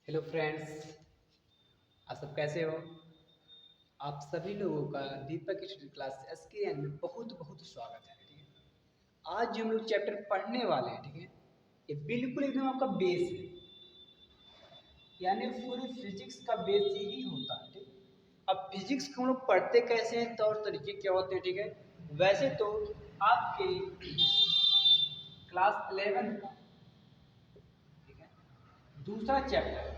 Hello friends, आप सब कैसे हो। आप सभी लोगों का दीपक स्टडी क्लास SKN में बहुत बहुत स्वागत है। ठीक है, आज जो हम लोग चैप्टर पढ़ने वाले हैं, ठीक है, ये बिल्कुल एकदम आपका बेस है, यानी पूरी फिजिक्स का बेस यही होता है। ठीक है, अब फिजिक्स को हम लोग पढ़ते कैसे हैं, तौर तरीके क्या होते हैं। ठीक है, वैसे तो आपके क्लास 11 का, ठीक है, दूसरा चैप्टर,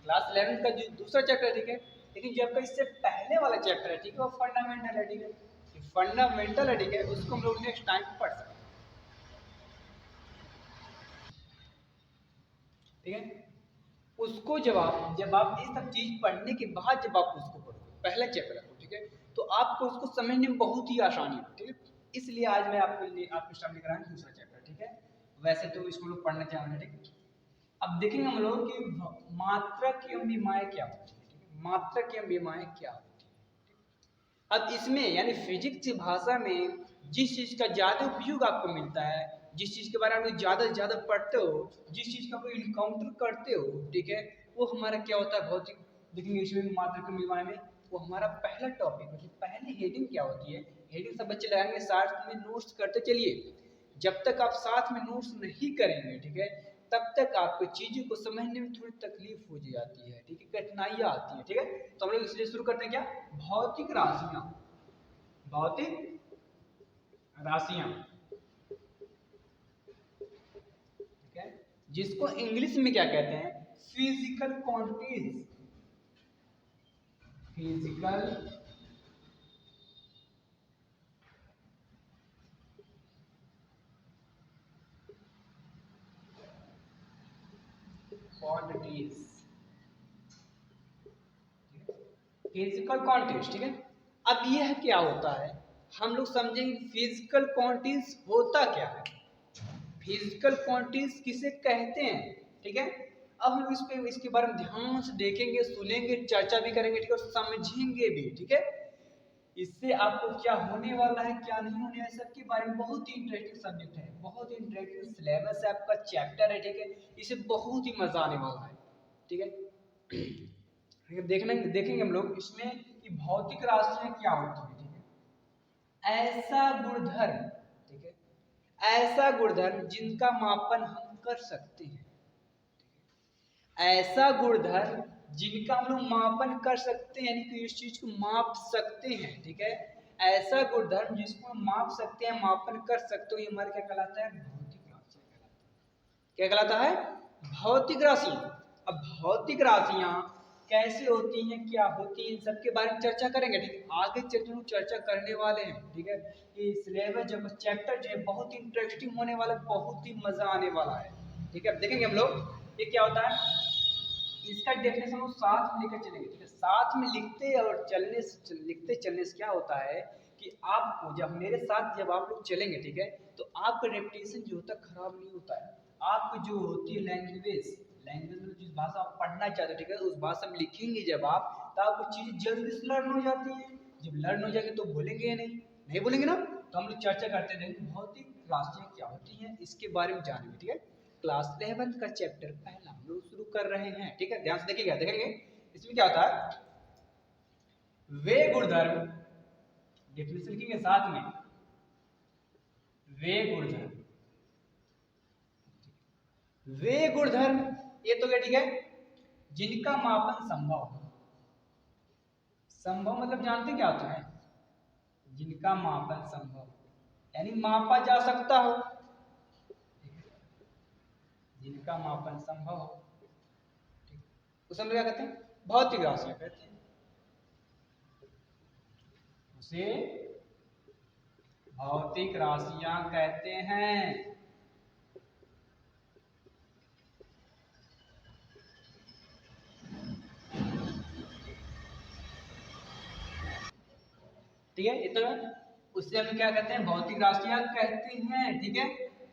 क्लास 11 का जो दूसरा चैप्टर है, ठीक है, लेकिन जो आपका इससे पहले वाला चैप्टर है, ठीक है, वो फंडामेंटल है। ठीक है, फंडामेंटल है, ठीक है, उसको हम लोग नेक्स्ट टाइम पढ़ सकते हैं। ठीक है, उसको जब आप ये सब चीज पढ़ने के बाद जब आप उसको पढ़ोगे पहला चैप्टर को, ठीक है, तो आपको उसको समझने में बहुत ही आसानी हो। ठीक है, इसलिए आज मैं आपको सामने करा रहा हूँ दूसरा चैप्टर। ठीक है, वैसे तो इसको लोग पढ़ना चाहेंगे। ठीक है, अब देखेंगे हम लोग कि मात्रक एवं विमाएं क्या होती है। ठीक है, मात्रक एवं विमाएं क्या होती है। अब इसमें यानी फिजिक्स की भाषा में जिस चीज का ज्यादा उपयोग आपको मिलता है, जिस चीज के बारे में ज्यादा से ज्यादा पढ़ते हो, जिस चीज का कोई इनकाउंटर करते हो, ठीक है, वो हमारा क्या होता है, भौतिक। देखेंगे इसमें मात्रक एवं विमाएं में वो हमारा पहला टॉपिक है। पहले हेडिंग क्या होती है, हेडिंग सब बच्चे लगाएंगे, साथ में नोट्स करते चलिए। जब तक आप साथ में नोट्स नहीं करेंगे, ठीक है, तब तक आपको चीजों को समझने में थोड़ी तकलीफ हो जाती है। ठीक है, कठिनाइयां आती है। ठीक है, तो हम लोग इसलिए शुरू करते हैं क्या, भौतिक राशियां। भौतिक राशियां, ठीक है, जिसको इंग्लिश में क्या कहते हैं, physical quantities. Physical quantities, physical quantities. ठीक है, अब यह क्या होता है, हम लोग समझेंगे फिजिकल क्वांटिटीज होता क्या है, फिजिकल क्वांटिटीज किसे कहते हैं। ठीक है, अब हम इस पे इसके बारे में ध्यान से देखेंगे, सुनेंगे, चर्चा भी करेंगे, ठीक है, और समझेंगे भी। ठीक है, इससे आपको क्या होने वाला है, क्या नहीं होने वाला है, सबके बारे में बहुत ही इंटरेस्टिंग सब्जेक्ट है, बहुत ही इंटरेस्टिंग सिलेबस है आपका, चैप्टर है। ठीक है, इसे बहुत ही मजा आने वाला है। ठीक है, देखेंगे हम लोग इसमें कि भौतिक राशियां क्या होती है। ठीक है, ऐसा गुणधर्म, ठीक है, ऐसा गुणधर्म जिनका मापन हम कर सकते हैं। ऐसा गुणधर्म जिनका हम लोग मापन कर सकते हैं, यानी कि इस चीज को माप सकते हैं। ठीक है, ऐसा गुणधर्म जिसको हम माप सकते हैं, मापन कर सकते हो, ये हमारे क्या कहलाता है, भौतिक राशियां कहलाता है। क्या कहलाता है, भौतिक राशियां। अब भौतिक राशियां कैसे होती हैं, क्या होती हैं, इन सबके बारे में चर्चा करेंगे। ठीक है, आगे चलते हम चर्चा करने वाले हैं। ठीक है, ये सिलेबस जो चैप्टर जो है बहुत ही इंटरेस्टिंग होने वाला, बहुत ही मजा आने वाला है। ठीक है, अब देखेंगे हम लोग ये क्या होता है, इसका डेफिनेशन हम साथ में लेकर चलेंगे। ठीक है, साथ में लिखते और लिखते चलने से क्या होता है कि आपको जब मेरे साथ जब आप लोग चलेंगे, ठीक है, तो आपका रेपुटेशन जो होता है खराब नहीं होता है। आपको जो होती है लैंग्वेज, लैंग्वेज में जिस भाषा आप पढ़ना चाहते हो, ठीक है, उस भाषा में लिखेंगे जब आप, तो आपको चीजें जल्दी से लर्न हो जाती है। जब लर्न हो जाएगी तो बोलेंगे या नहीं, नहीं बोलेंगे ना। तो हम लोग चर्चा करते हैं भौतिक राशियां क्या होती हैं, इसके बारे में जानेंगे। ठीक है, क्लास 11 का चैप्टर पहला हम लोग शुरू कर रहे हैं। ठीक है, ध्यान से देखिएगा, देखेंगे इसमें क्या होता है, वे गुणधर्म, डेफिनेशन लिखेंगे साथ में, वे गुणधर्म, वे गुणधर्म, ये तो क्या, ठीक है, जिनका मापन संभव हो। संभव मतलब जानते क्या होता है, जिनका मापन संभव, यानी मापा जा सकता हो, जिनका मापन संभव हो, उसे हम क्या कहते हैं, भौतिक राशियां कहते हैं, उसे भौतिक राशियां कहते हैं। ठीक है, इतना उससे हम क्या कहते हैं, भौतिक राशियां कहते हैं। ठीक है,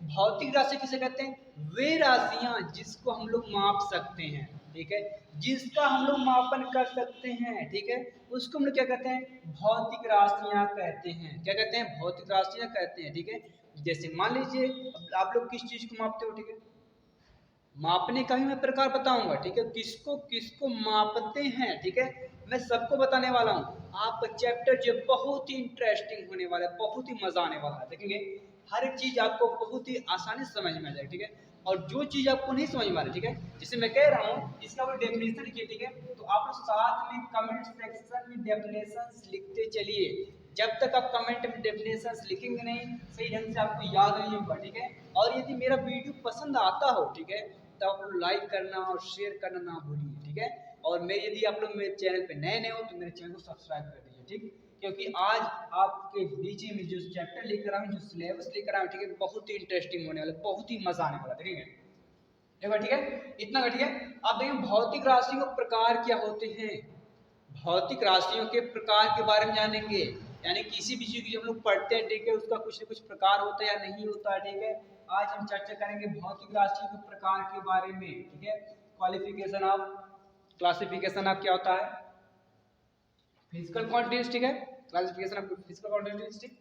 भौतिक राशि किसे कहते हैं, वे राशियां जिसको हम लोग माप सकते हैं। ठीक है, जिसका हम लोग मापन कर सकते हैं। ठीक है, उसको हम लोग क्या कहते हैं, भौतिक राशियां कहते हैं। क्या कहते हैं, भौतिक राशियां कहते हैं। ठीक है, जैसे मान लीजिए आप लोग किस चीज को मापते हो, ठीक है, मापने का भी मैं प्रकार बताऊंगा, ठीक है, किसको किसको मापते हैं, ठीक है, मैं सबको बताने वाला हूँ। आपका चैप्टर जो बहुत ही इंटरेस्टिंग होने वाला है, बहुत ही मजा आने वाला है, देखेंगे हर एक चीज आपको बहुत ही आसानी से समझ में आ जाएगी, ठीक है, और जो चीज आपको नहीं समझ में आ रही, ठीक है, जिसे मैं कह रहा हूँ इसका वो डेफिनेशन लिखिए, ठीक है, तो आप लोग साथ में कमेंट सेक्शन में डेफिनेशंस लिखते चलिए। जब तक आप कमेंट में डेफिनेशंस लिखेंगे नहीं, सही ढंग से आपको याद नहीं होगा, ठीक है, और यदि मेरा वीडियो पसंद आता हो, ठीक है, तो आप लोग लाइक करना और शेयर करना ना भूलिए, ठीक है, और मैं यदि आप लोग मेरे चैनल पे नए नए हो तो मेरे चैनल को सब्सक्राइब कर दीजिए, ठीक, क्योंकि आज आपके बीच में जो चैप्टर लेकर आया हूँ, जो सिलेबस लेकर आया हूँ, ठीक है, बहुत ही इंटरेस्टिंग होने वाला, बहुत ही मजा आने वाला, ठीक है, ठीक है, इतना ठीक है। अब देखिए भौतिक राशियों के प्रकार क्या होते हैं, भौतिक राशियों के प्रकार के बारे में जानेंगे, यानी किसी भी चीज की जब हम लोग पढ़ते हैं, ठीक है, उसका कुछ न कुछ प्रकार होता है या नहीं होता है, ठीक है, आज हम चर्चा करेंगे भौतिक राशियों के प्रकार के बारे में, ठीक है, क्वालिफिकेशन ऑफ क्लासिफिकेशन ऑफ क्या होता है फिजिकल क्वांटिटीज, ठीक है, क्लासिफिकेशन ऑफ फिजिकल क्वांटिटीज, ठीक,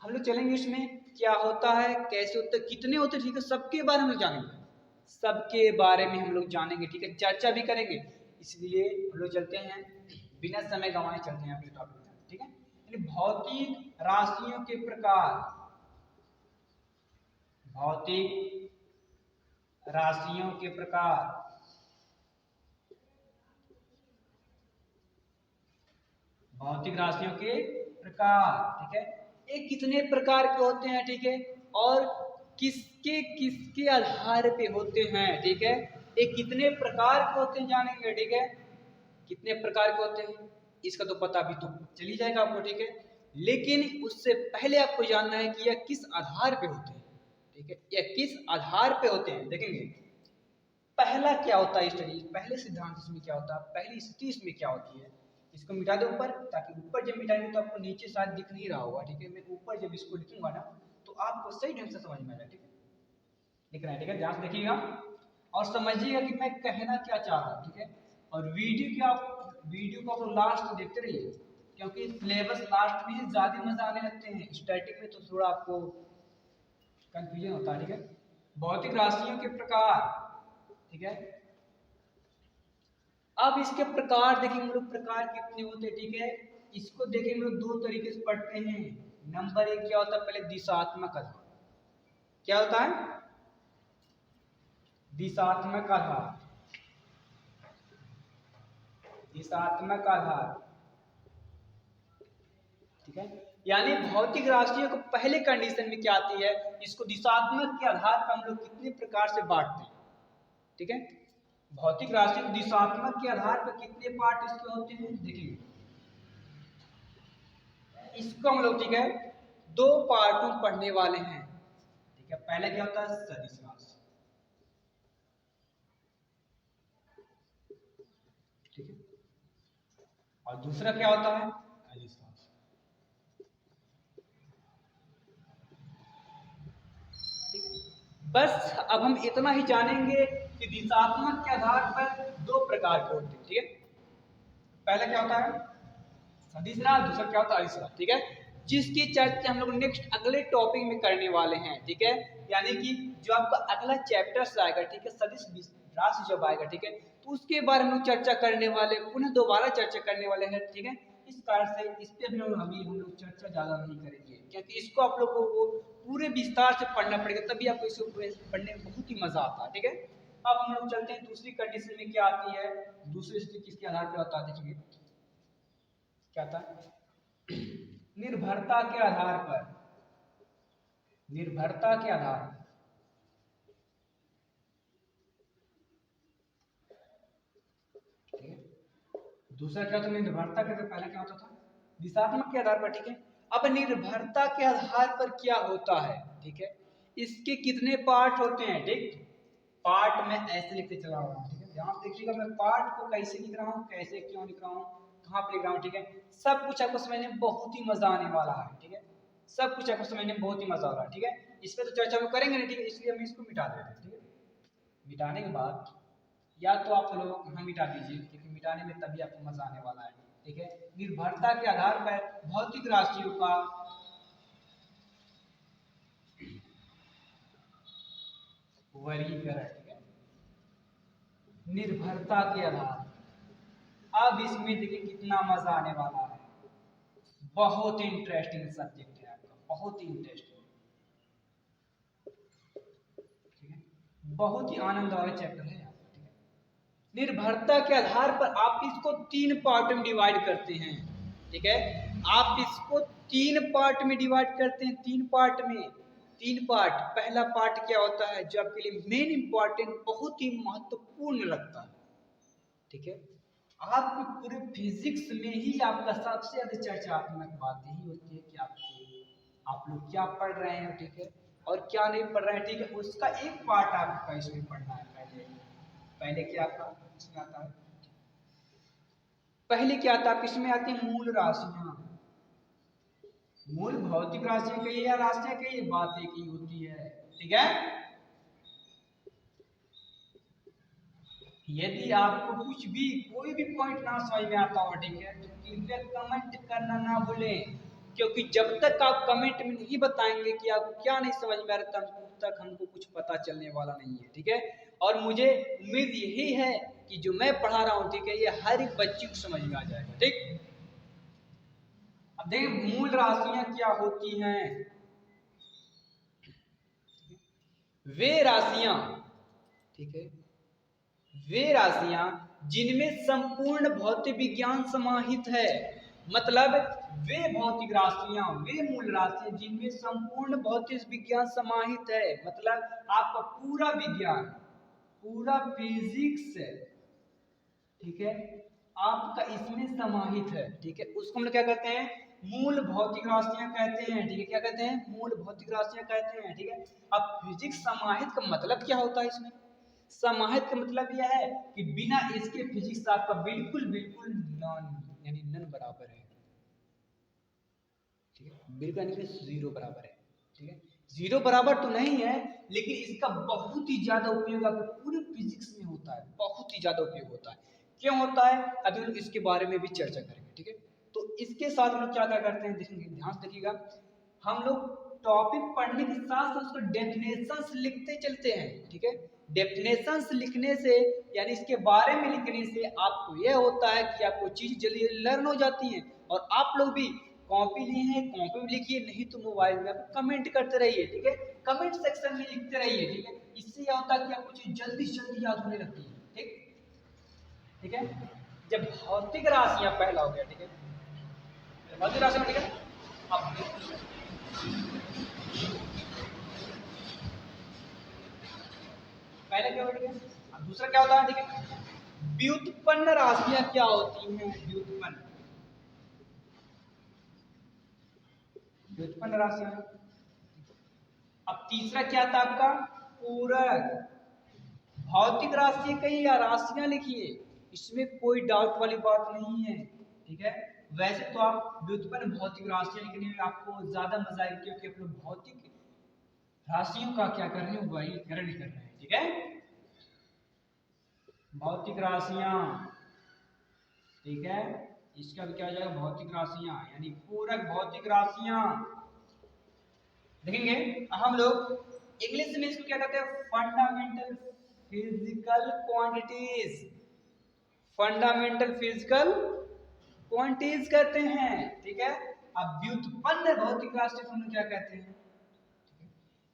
हम लोग चलेंगे इसमें क्या होता है, कैसे होता है, कितने होते हैं, ठीक है, सबके बारे में हम लोग जानेंगे, सबके बारे में हम लोग जानेंगे, ठीक है, चर्चा भी करेंगे, इसलिए हम लोग चलते हैं बिना समय गंवाए चलते हैं अपने टॉपिक में, ठीक है, यानी भौतिक राशियों के प्रकार, भौतिक राशियों के प्रकार, भौतिक राशियों के प्रकार, ठीक है, ये कितने प्रकार के होते हैं, ठीक है, और किसके किसके आधार पे होते हैं, ठीक है, ये कितने प्रकार के होते हैं जानेंगे, ठीक है, कितने प्रकार के होते हैं इसका तो पता भी तो चल ही जाएगा आपको, ठीक है, लेकिन उससे पहले आपको जानना है कि यह किस आधार पे होते हैं, ठीक है, यह किस आधार पे होते हैं, देखेंगे पहला क्या होता है स्टडी, पहले सिद्धांत इसमें क्या होता है, पहली स्थिति इसमें क्या होती है, इसको मिटा दो ऊपर, ताकि ऊपर जब मिटाएंगे तो आपको नीचे शायद दिख नहीं रहा होगा, ठीक है, मैं ऊपर जब इसको लिखूंगा ना तो आपको सही ढंग से समझ में आ जाए, ठीक है, लिख रहा है, ठीक है, ध्यान से देखिएगा और समझिएगा कि मैं कहना क्या चाह रहा हूँ, ठीक है, और वीडियो को आप लोग लास्ट देखते रहिए, क्योंकि सिलेबस लास्ट में ही ज्यादा मजा आने लगते हैं, स्टार्टिंग में तो थोड़ा आपको कंफ्यूजन होता है, ठीक है, भौतिक राशियों के प्रकार, ठीक है, अब इसके प्रकार देखेंगे हम लोग, प्रकार कितने होते हैं, ठीक है, इसको देखेंगे हम लोग दो तरीके से पढ़ते हैं। नंबर एक क्या होता है, पहले दिशात्मक आधार, क्या होता है दिशात्मक आधार, दिशात्मक आधार, ठीक है, यानी भौतिक राशियों को पहले कंडीशन में क्या आती है, इसको दिशात्मक के आधार पर हम लोग कितने प्रकार से बांटते हैं, ठीक है, भौतिक राशि को दिशात्मक के आधार पर कितने पार्ट इसके होते हैं देखिए, इसको हम लोग, ठीक है, दो पार्टों में पढ़ने वाले हैं, ठीक है, पहला क्या होता है सदिश राशि, ठीक है, और दूसरा क्या होता है अदिश राशि, बस अब हम इतना ही जानेंगे कि दिशात्मक के आधार पर दो प्रकार के होते हैं, ठीक है, पहला क्या होता है सदिश राशि, दूसरा क्या होता है अदिश राशि, ठीक है, जिसकी चर्चा हम लोग नेक्स्ट अगले टॉपिक में करने वाले हैं, ठीक है, यानी कि जो आपका अगला चैप्टर आएगा, ठीक है, सदिश राशि जब आएगा, ठीक है, तो उसके बारे में हम लोग चर्चा करने वाले, पुनः दोबारा चर्चा करने वाले हैं, ठीक है, इस कारण से इस पे भी हम लोग चर्चा ज्यादा नहीं करेंगे, क्योंकि इसको आप लोग को पूरे विस्तार से पढ़ना पड़ेगा, तभी आपको इसको पढ़ने में बहुत ही मजा आता है, ठीक है, अब हम लोग चलते हैं दूसरी कंडीशन में क्या आती है, दूसरी स्थिति किसके आधार पर होता है, देखिए क्या था निर्भरता के आधार पर, निर्भरता के आधार पर, ठीक है, दूसरा क्या होता है निर्भरता के, पहले क्या होता था दिशात्मक के आधार पर, ठीक है, अब निर्भरता के आधार पर क्या होता है, ठीक है, इसके कितने पार्ट होते हैं, ठीक, पार्ट में ऐसे लिखते चला रहा हूँ, ठीक है, ध्यान देखिएगा मैं पार्ट को कैसे लिख रहा हूँ, कैसे क्यों लिख रहा हूँ, कहाँ पे लिख रहा हूँ, ठीक है, सब कुछ आपको समझने में बहुत ही मजा आने वाला है, ठीक है, सब कुछ आपको समझने में बहुत ही मजा आ रहा है, ठीक है, इस पर तो चर्चा हम करेंगे नहीं, ठीक है, इसलिए हम इसको मिटा देते हैं, ठीक है, मिटाने के बाद या तो आप लोग यहाँ मिटा दीजिए, क्योंकि मिटाने में तभी आपको मजा आने वाला है, ठीक है, निर्भरता के आधार पर भौतिक राशियों का वर्गीकरण, ठीक है, निर्भरता के आधार। अब इसमें देखिए कितना मजा आने वाला है, बहुत इंटरेस्टिंग सब्जेक्ट है आपका, बहुत ही इंटरेस्टिंग, ठीक है, बहुत ही आनंद वाला चैप्टर है आपका, ठीक है। निर्भरता के आधार पर आप इसको 3 पार्ट में डिवाइड करते हैं, ठीक है, आप इसको 3 पार्ट में डिवाइड करते हैं, 3 पार्ट में, 3 पार्ट। पहला पार्ट क्या होता है जो आपके लिए मेन इंपॉर्टेंट, बहुत ही महत्वपूर्ण लगता है, ठीक है, आपके पूरे फिजिक्स में ही आपका सबसे ज्यादा चर्चात्मक बात यही होती है कि आप लोग क्या पढ़ रहे हैं, ठीक है, और क्या नहीं पढ़ रहे हैं, ठीक है, उसका एक पार्ट आपका इसमें पढ़ना है। पहले पहले क्या था इसमें आता है, पहले क्या था किसमें आती है, मूल राशियां। मूल भौतिक राशियां कही या राशियां कही, बात एक ही होती है, ठीक है। यदि आपको कुछ भी कोई भी पॉइंट ना समझ में आता हो, ठीक है, तो कृपया कमेंट करना ना भूलें, क्योंकि जब तक आप कमेंट में नहीं बताएंगे कि आपको क्या नहीं समझ में आ रहा, तब तक हमको कुछ पता चलने वाला नहीं है, ठीक है। और मुझे उम्मीद यही है कि जो मैं पढ़ा रहा हूँ, ठीक है, ये हर एक बच्चे को समझ में आ जाएगा, ठीक। अब देखिए मूल राशियां क्या होती हैं, वे राशियां, ठीक है, वे राशियां जिनमें संपूर्ण भौतिक विज्ञान समाहित है, मतलब वे भौतिक राशियां, वे मूल राशियां जिनमें संपूर्ण भौतिक विज्ञान समाहित है, मतलब आपका पूरा विज्ञान, पूरा फिजिक्स, ठीक है, आपका इसमें समाहित है, ठीक है, उसको हम लोग क्या कहते हैं, मूल भौतिक राशियां कहते हैं, ठीक है, क्या कहते हैं, मूल भौतिक राशियां कहते हैं, ठीक है। अब फिजिक्स समाहित का मतलब क्या होता है, इसमें समाहित का मतलब यह है कि बिना इसके फिजिक्स आपका बिल्कुल बिल्कुल नॉन, यानी नन बराबर है, ठीक है, बिल्कुल यानी कि 0 बराबर है, ठीक है, 0 बराबर तो नहीं है, लेकिन इसका बहुत ही ज्यादा उपयोग आपके पूरे फिजिक्स में होता है, बहुत ही ज्यादा उपयोग होता है। क्यों होता है, अभी हम इसके बारे में भी चर्चा करेंगे, ठीक है। तो इसके साथ हम लोग क्या क्या करते हैं, देखेंगे, ध्यान से देखिएगा, हम लोग टॉपिक पढ़ने के साथ साथ उसको डेफिनेशंस लिखते चलते हैं, ठीक है। डेफिनेशंस लिखने से, यानी इसके बारे में लिखने से आपको यह होता है कि आपको चीज जल्दी लर्न हो जाती है, और आप लोग भी कॉपी लिए हैं, कॉपी में लिखिए, नहीं तो मोबाइल में आप कमेंट करते रहिए, ठीक है, कमेंट सेक्शन में लिखते रहिए, ठीक है, इससे क्या होता है कि आपको चीज जल्दी से जल्दी याद होने लगती है, ठीक, ठीक है। जब भौतिक राशियां पहला हो गया, ठीक है, भौतिक राशियां, ठीक है, अब पहले क्या होता है, अब दूसरा क्या होता है, ठीक है, व्युत्पन्न राशियां क्या होती हैं, व्युत्पन्न, व्युत्पन्न राशियां। अब तीसरा क्या था आपका, पूरक। भौतिक राशि कही या राशियां लिखिए, इसमें कोई डाउट वाली बात नहीं है, ठीक है। वैसे तो आप व्युत्पन्न भौतिक राशियां लिखने में आपको ज्यादा मजा आएगी, क्योंकि आप लोग भौतिक राशियों का क्या कर रहे हैं, वर्गीकरण कर रहे हैं, ठीक है। भौतिक राशियां, ठीक है, इसका भी क्या हो जाएगा, भौतिक राशियां, यानी पूरक भौतिक राशियां। देखेंगे हम लोग इंग्लिश में इसको क्या कहते हैं, fundamental physical quantities, fundamental physical quantities कहते हैं, ठीक है। अब व्युत्पन्न भौतिक राशि को हम क्या कहते हैं,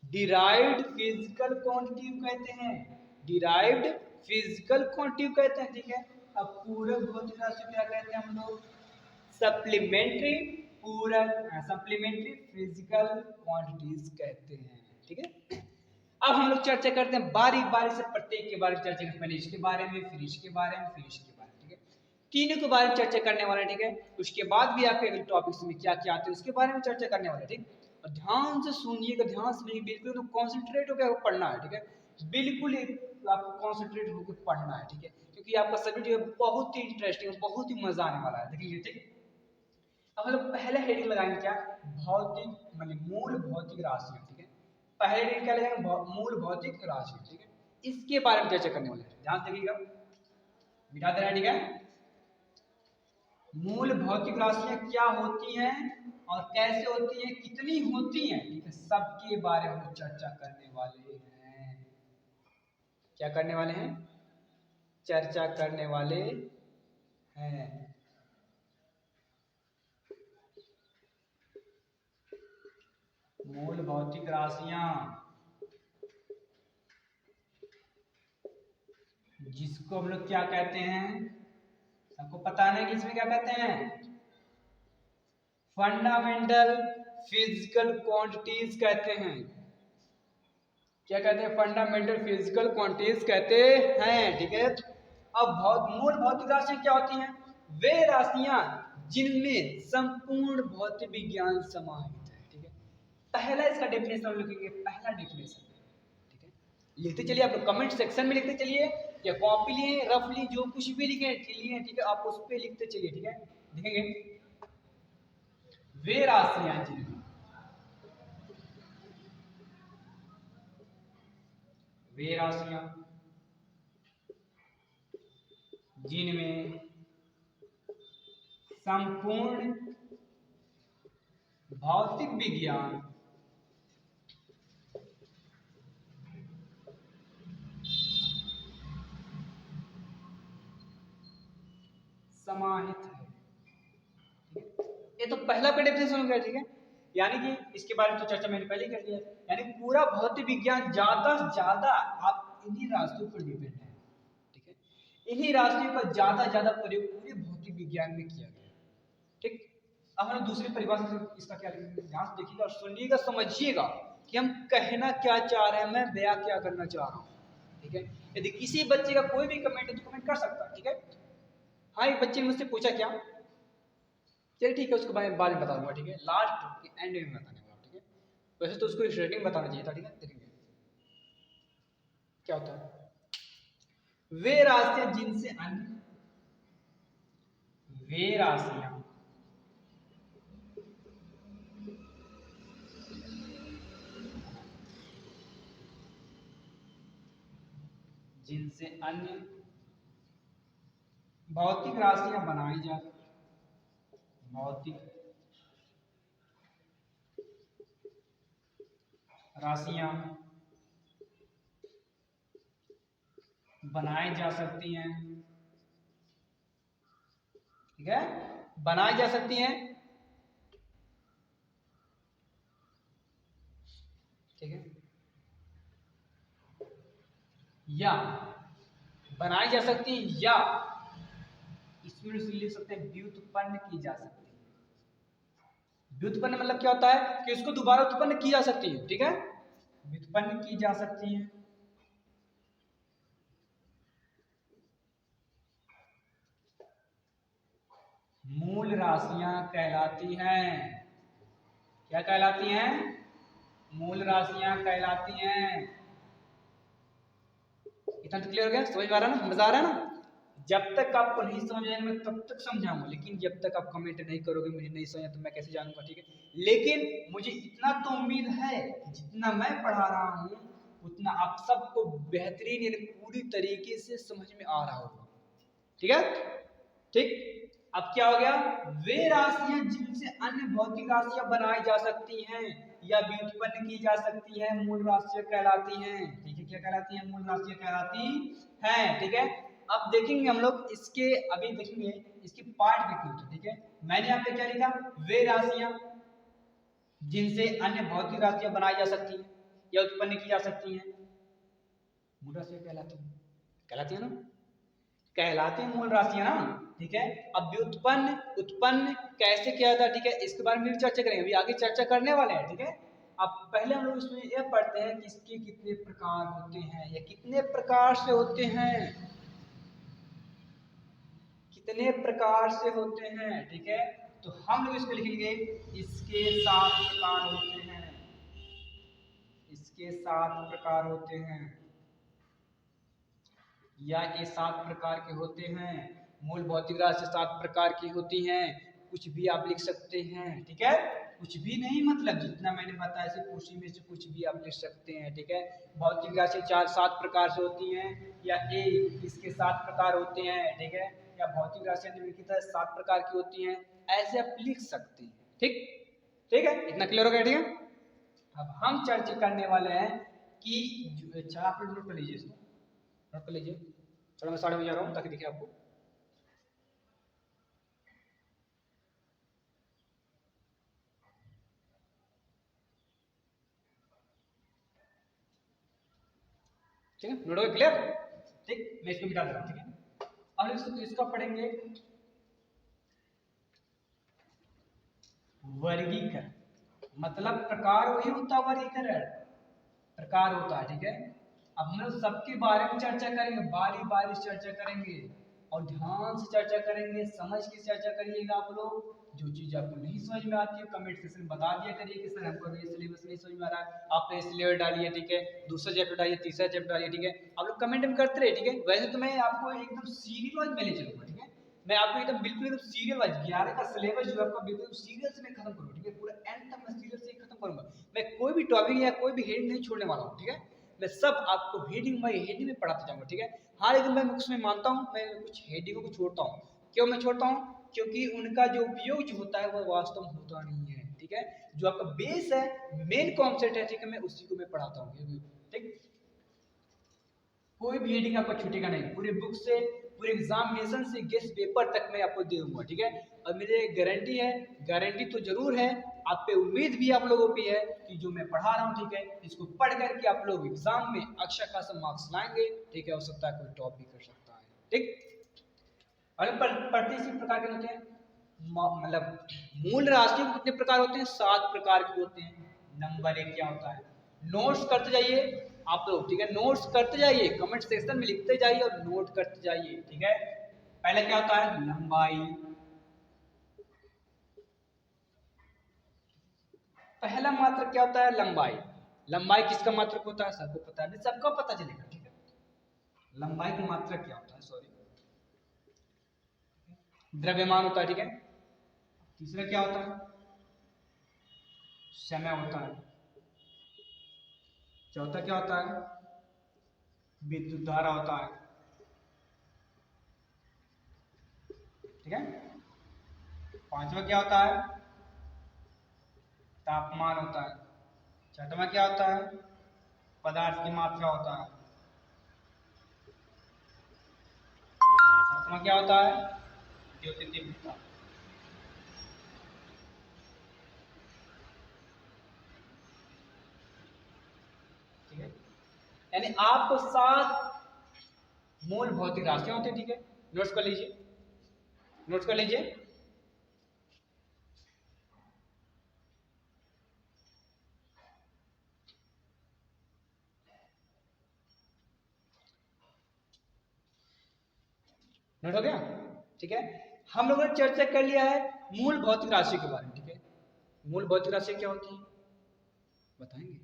डिराइव्ड फिजिकल क्वांटिटी कहते हैं, डिराइव्ड फिजिकल क्वांटिटी कहते हैं, ठीक है। अब पूरक भौतिक राशि क्या कहते हैं हम लोग, सप्लीमेंट्री पूरक, सप्लीमेंट्री फिजिकल क्वांटिटीज कहते हैं, ठीक है। अब हम लोग चर्चा करते हैं बारी बारी से, प्रत्येक के बारे में चर्चा करें, पहले इसके बारे में, फिर इसके बारे में, फिर इसके बारे में, ठीक है, तीनों के बारे में चर्चा करने वाले, ठीक है। उसके बाद भी आपके अगले टॉपिक्स में क्या क्या आते हैं उसके बारे में चर्चा करने वाले, ठीक। और ध्यान से सुनिएगा, ध्यान से बिल्कुल तो कॉन्सेंट्रेट होकर पढ़ना है, ठीक है, बिल्कुल आपको कॉन्सेंट्रेट होकर पढ़ना है, ठीक है, क्योंकि आपका सब्जेक्ट जो है बहुत ही इंटरेस्टिंग, बहुत ही मजा आने वाला है, देखिए, ठीक। अब हम लोग पहले हेडिंग लगाएंगे क्या, भौतिक माने मूल भौतिक राशि, ठीक है, पहले हेडिंग क्या लगाएंगे, मूल भौतिक राशि, ठीक है, इसके बारे में चर्चा करने वाले हैं, ध्यान से देखिएगा, मिटा देना, ठीक है। मूल भौतिक राशियां क्या होती हैं और कैसे होती हैं, कितनी होती हैं, ठीक है, सबके बारे में चर्चा करने वाले हैं, क्या करने वाले हैं? चर्चा करने वाले हैं। मूल भौतिक राशियां, जिसको हम लोग क्या कहते हैं, सबको पता है कि इसमें क्या कहते हैं? फंडामेंटल फिजिकल क्वांटिटीज कहते हैं। क्या कहते हैं? फंडामेंटल फिजिकल क्वांटिटीज कहते हैं। ठीक है। अब मूल भौतिक राशियां क्या होती हैं? वे राशियां जिनमें संपूर्ण भौतिक विज्ञान समाहित है। ठीक है। पहला इसका डेफिनेशन हम लिखेंगे, पहला डेफिनेशन। ठीक है। लिखते चलिए, आप लोग कमेंट सेक्शन में लिखते चलिए, या कॉपी लिए रफली जो कुछ भी लिखे लिए, ठीक है, आप उस पर लिखते चलिए। ठीक है। लिखेंगे वे राशियां जिनमें, वे राशियां जिनमें संपूर्ण भौतिक विज्ञान समाहित है। ठीक है। ये तो पहला का डेफिनेशन हो गया। ठीक है। यानी कि इसके बारे में तो चर्चा मैंने पहले कर लिया, यानी पूरा भौतिक विज्ञान ज्यादा से ज्यादा आप इन्हीं राशियों पर डिपेंड है। ठीक है। इन्हीं राशियों का ज्यादा प्रयोग पूरे भौतिक विज्ञान में किया गया। ठीक। अब हम दूसरी परिभाषा से इसका क्या लिखेंगे, ध्यान से देखिएगा और सुनिएगा, समझिएगा कि हम कहना क्या चाह रहे हैं, मैं बयां क्या करना चाह रहा हूँ। ठीक है। यदि किसी बच्चे का कोई भी कमेंट है तो कमेंट कर सकता है। ठीक है। हाँ, एक बच्चे ने मुझसे पूछा क्या, चलिए ठीक है, उसको बाद में बता दूंगा। ठीक है। लास्ट के एंड में बताने वाला। ठीक है। वैसे तो उसको रेटिंग बताना चाहिए था। ठीक है। देखेंगे क्या होता है। वे राशियां जिनसे अन्य, वे राशियां जिनसे अन्य भौतिक राशियां बनाई जा, भौतिक राशियां बनाई जा सकती हैं। ठीक है। बनाई जा सकती हैं। ठीक है। या बनाई जा सकती है, या इसमें लिख सकते हैं व्युत्पन्न की जा सकती है। व्युत्पन्न मतलब क्या होता है कि इसको दोबारा उत्पन्न की जा सकती है। ठीक है। व्युत्पन्न की जा सकती है। मूल राशियां कहलाती हैं। क्या कहलाती हैं? मूल राशियां कहलाती हैं। इतना तो क्लियर हो गया? समझ में आ रहा है ना? मजा आ रहा है ना? जब तक आपको नहीं समझ आएगा मैं तब तक समझाऊंगा, लेकिन जब तक आप कमेंट नहीं करोगे, मुझे नहीं समझा तो मैं कैसे जानूंगा। ठीक है। लेकिन मुझे इतना तो उम्मीद है कि जितना मैं पढ़ा रहा हूँ उतना आप सबको बेहतरीन यानी पूरी तरीके से समझ में आ रहा होगा। ठीक है। ठीक। अब क्या हो गया? वे राशियां जिनसे अन्य भौतिक राशियां बनाई जा सकती हैं या व्युत्पन्न की जा सकती है, मूल राशियां कहलाती हैं। ठीक है। क्या कहलाती है? मूल राशियां कहलाती हैं। ठीक है। अब देखेंगे हम लोग इसके, अभी देखेंगे इसके पार्ट देखेंगे। ठीक है। मैंने यहाँ पे क्या लिखा? वे राशियां जिनसे अन्य भौतिक राशियां बनाई जा सकती हैं या उत्पन्न की जा सकती हैं, मूल राशियां कहलाती हैं। कहलाती है ना? कहलाती हैं मूल राशियां ना। ठीक है। अब व्युत्पन्न उत्पन्न कैसे किया जाता है, ठीक है, इसके बारे में भी चर्चा करेंगे, अभी आगे चर्चा करने वाले हैं। ठीक है। अब पहले हम लोग इसमें यह पढ़ते हैं कि इसके कितने प्रकार होते हैं या कितने प्रकार से होते हैं, कितने प्रकार से होते हैं। ठीक है। तो हम लोग इसको लिखेंगे इसके 7 प्रकार होते हैं, इसके 7 प्रकार होते हैं, या ये 7 प्रकार के होते हैं। मूल भौतिक राशि 7 प्रकार की होती हैं। कुछ भी आप लिख सकते हैं। ठीक है। कुछ भी नहीं, मतलब जितना मैंने बताया सिर्फ उसी में से कुछ भी आप लिख सकते हैं। ठीक है। भौतिक राशि 7 प्रकार से होती हैं, या ए इसके 7 प्रकार होते हैं। ठीक है। या भौतिक राशि निम्नलिखित 7 प्रकार की होती हैं, ऐसे आप लिख सकते हैं। ठीक। ठीक है। इतना क्लियर हो गया? ठीक है। अब हम चर्चा करने वाले हैं कि आप लोग नोट कर लीजिए इसको, नोट कर लीजिए। थोड़ा मैं 7:30 बजे आ रहा हूँ ताकि दिखे आपको। ठीक है, नोट हो क्लियर? ठीक, मैं इसको मिटा दे रहा हूँ। ठीक है, अब इसका पढ़ेंगे वर्गीकरण। मतलब प्रकार वही होता है, वर्गीकरण प्रकार होता है। ठीक है, अब हम लोग सबके बारे में चर्चा करेंगे, बारी बारी चर्चा करेंगे और ध्यान से चर्चा करेंगे, समझ के चर्चा करिएगा आप लोग। जो चीज आपको नहीं समझ में आती है कमेंट सेक्शन में बता दिया करिए कि सर हमको ये सिलेबस नहीं समझ में आ रहा है, आप इस लेवल डालिए। ठीक है, दूसरा चैप्टर डालिए, तीसरा चैप्टर डालिए। ठीक है, आप लोग कमेंट में करते रहे। ठीक है, वैसे तो मैं आपको एकदम सीरियल वाइज में ले चलूंगा। ठीक है, मैं आपको एकदम बिल्कुल एकदम सीरियल वाइज 11 का सिलेबस जो आपका बिल्कुल सीरियल से मैं खत्म करूंगा। ठीक है, पूरा एंड तक मैं सीरियल से ही खत्म करूंगा। मैं कोई भी टॉपिक या कोई भी हेडिंग नहीं छोड़ने वाला हूँ। ठीक है, मैं सब आपको हेडिंग बाय हेडिंग में पढ़ाते जाऊंगा। ठीक है, हाँ, लेकिन मैं उसमें मानता हूँ मैं कुछ हेडिंगों को छोड़ता हूँ। क्यों मैं छोड़ता हूँ? क्योंकि उनका जो उपयोग जो होता है वो वास्तव में होता नहीं है। ठीक है, जो आपका बेस है, मेन कॉन्सेप्ट है, ठीक है, मैं उसी को मैं पढ़ाता हूँ। ठीक, कोई भी हेडिंग आपका छूटेगा नहीं, पूरे बुक से, पूरे एग्जामिनेशन से गेस्ट पेपर तक मैं आपको दे दूंगा। ठीक है, और मेरे गारंटी है, गारंटी तो जरूर है, आप पे उम्मीद भी आप लोगों पे है कि जो मैं पढ़ा रहा हूँ, ठीक है, इसको पढ़ करके आप लोग एग्जाम में अच्छा खासा मार्क्स लाएंगे। ठीक है, हो सकता है कोई टॉप भी कर सकता है। ठीक, और पढ़ते इसी प्रकार के होते हैं। मतलब मूल राशि के कितने प्रकार होते हैं? 7 प्रकार के होते हैं। नंबर 1 क्या होता है? नोट्स करते जाइए आप लोग। ठीक है, नोट्स करते जाइए, कमेंट सेक्शन में लिखते जाइए और नोट करते जाइए। ठीक है, पहले क्या होता है? लंबाई। पहला मात्रक क्या होता है? लंबाई। लंबाई किसका मात्रक होता है? सबको पता है, सबको पता चलेगा। ठीक है, लंबाई का मात्रक क्या होता है? सॉरी, द्रव्यमान होता है। ठीक है, तीसरा क्या होता है? समय होता है। चौथा क्या होता है? विद्युत धारा होता है। ठीक है, पांचवा क्या होता है? तापमान होता है। छठवां क्या होता है? पदार्थ की मात्रा होता है। सातवां क्या होता है? ज्योति तीव्रता। ठीक है, यानी आपको 7 मूल भौतिक राशियां होती है। ठीक है, नोट्स कर लीजिए, नोट्स कर लीजिए। नोट हो गया? ठीक है, हम लोगों ने चर्चा कर लिया है मूल भौतिक राशि के बारे में। ठीक है, मूल भौतिक राशि क्या होती है बताएंगे?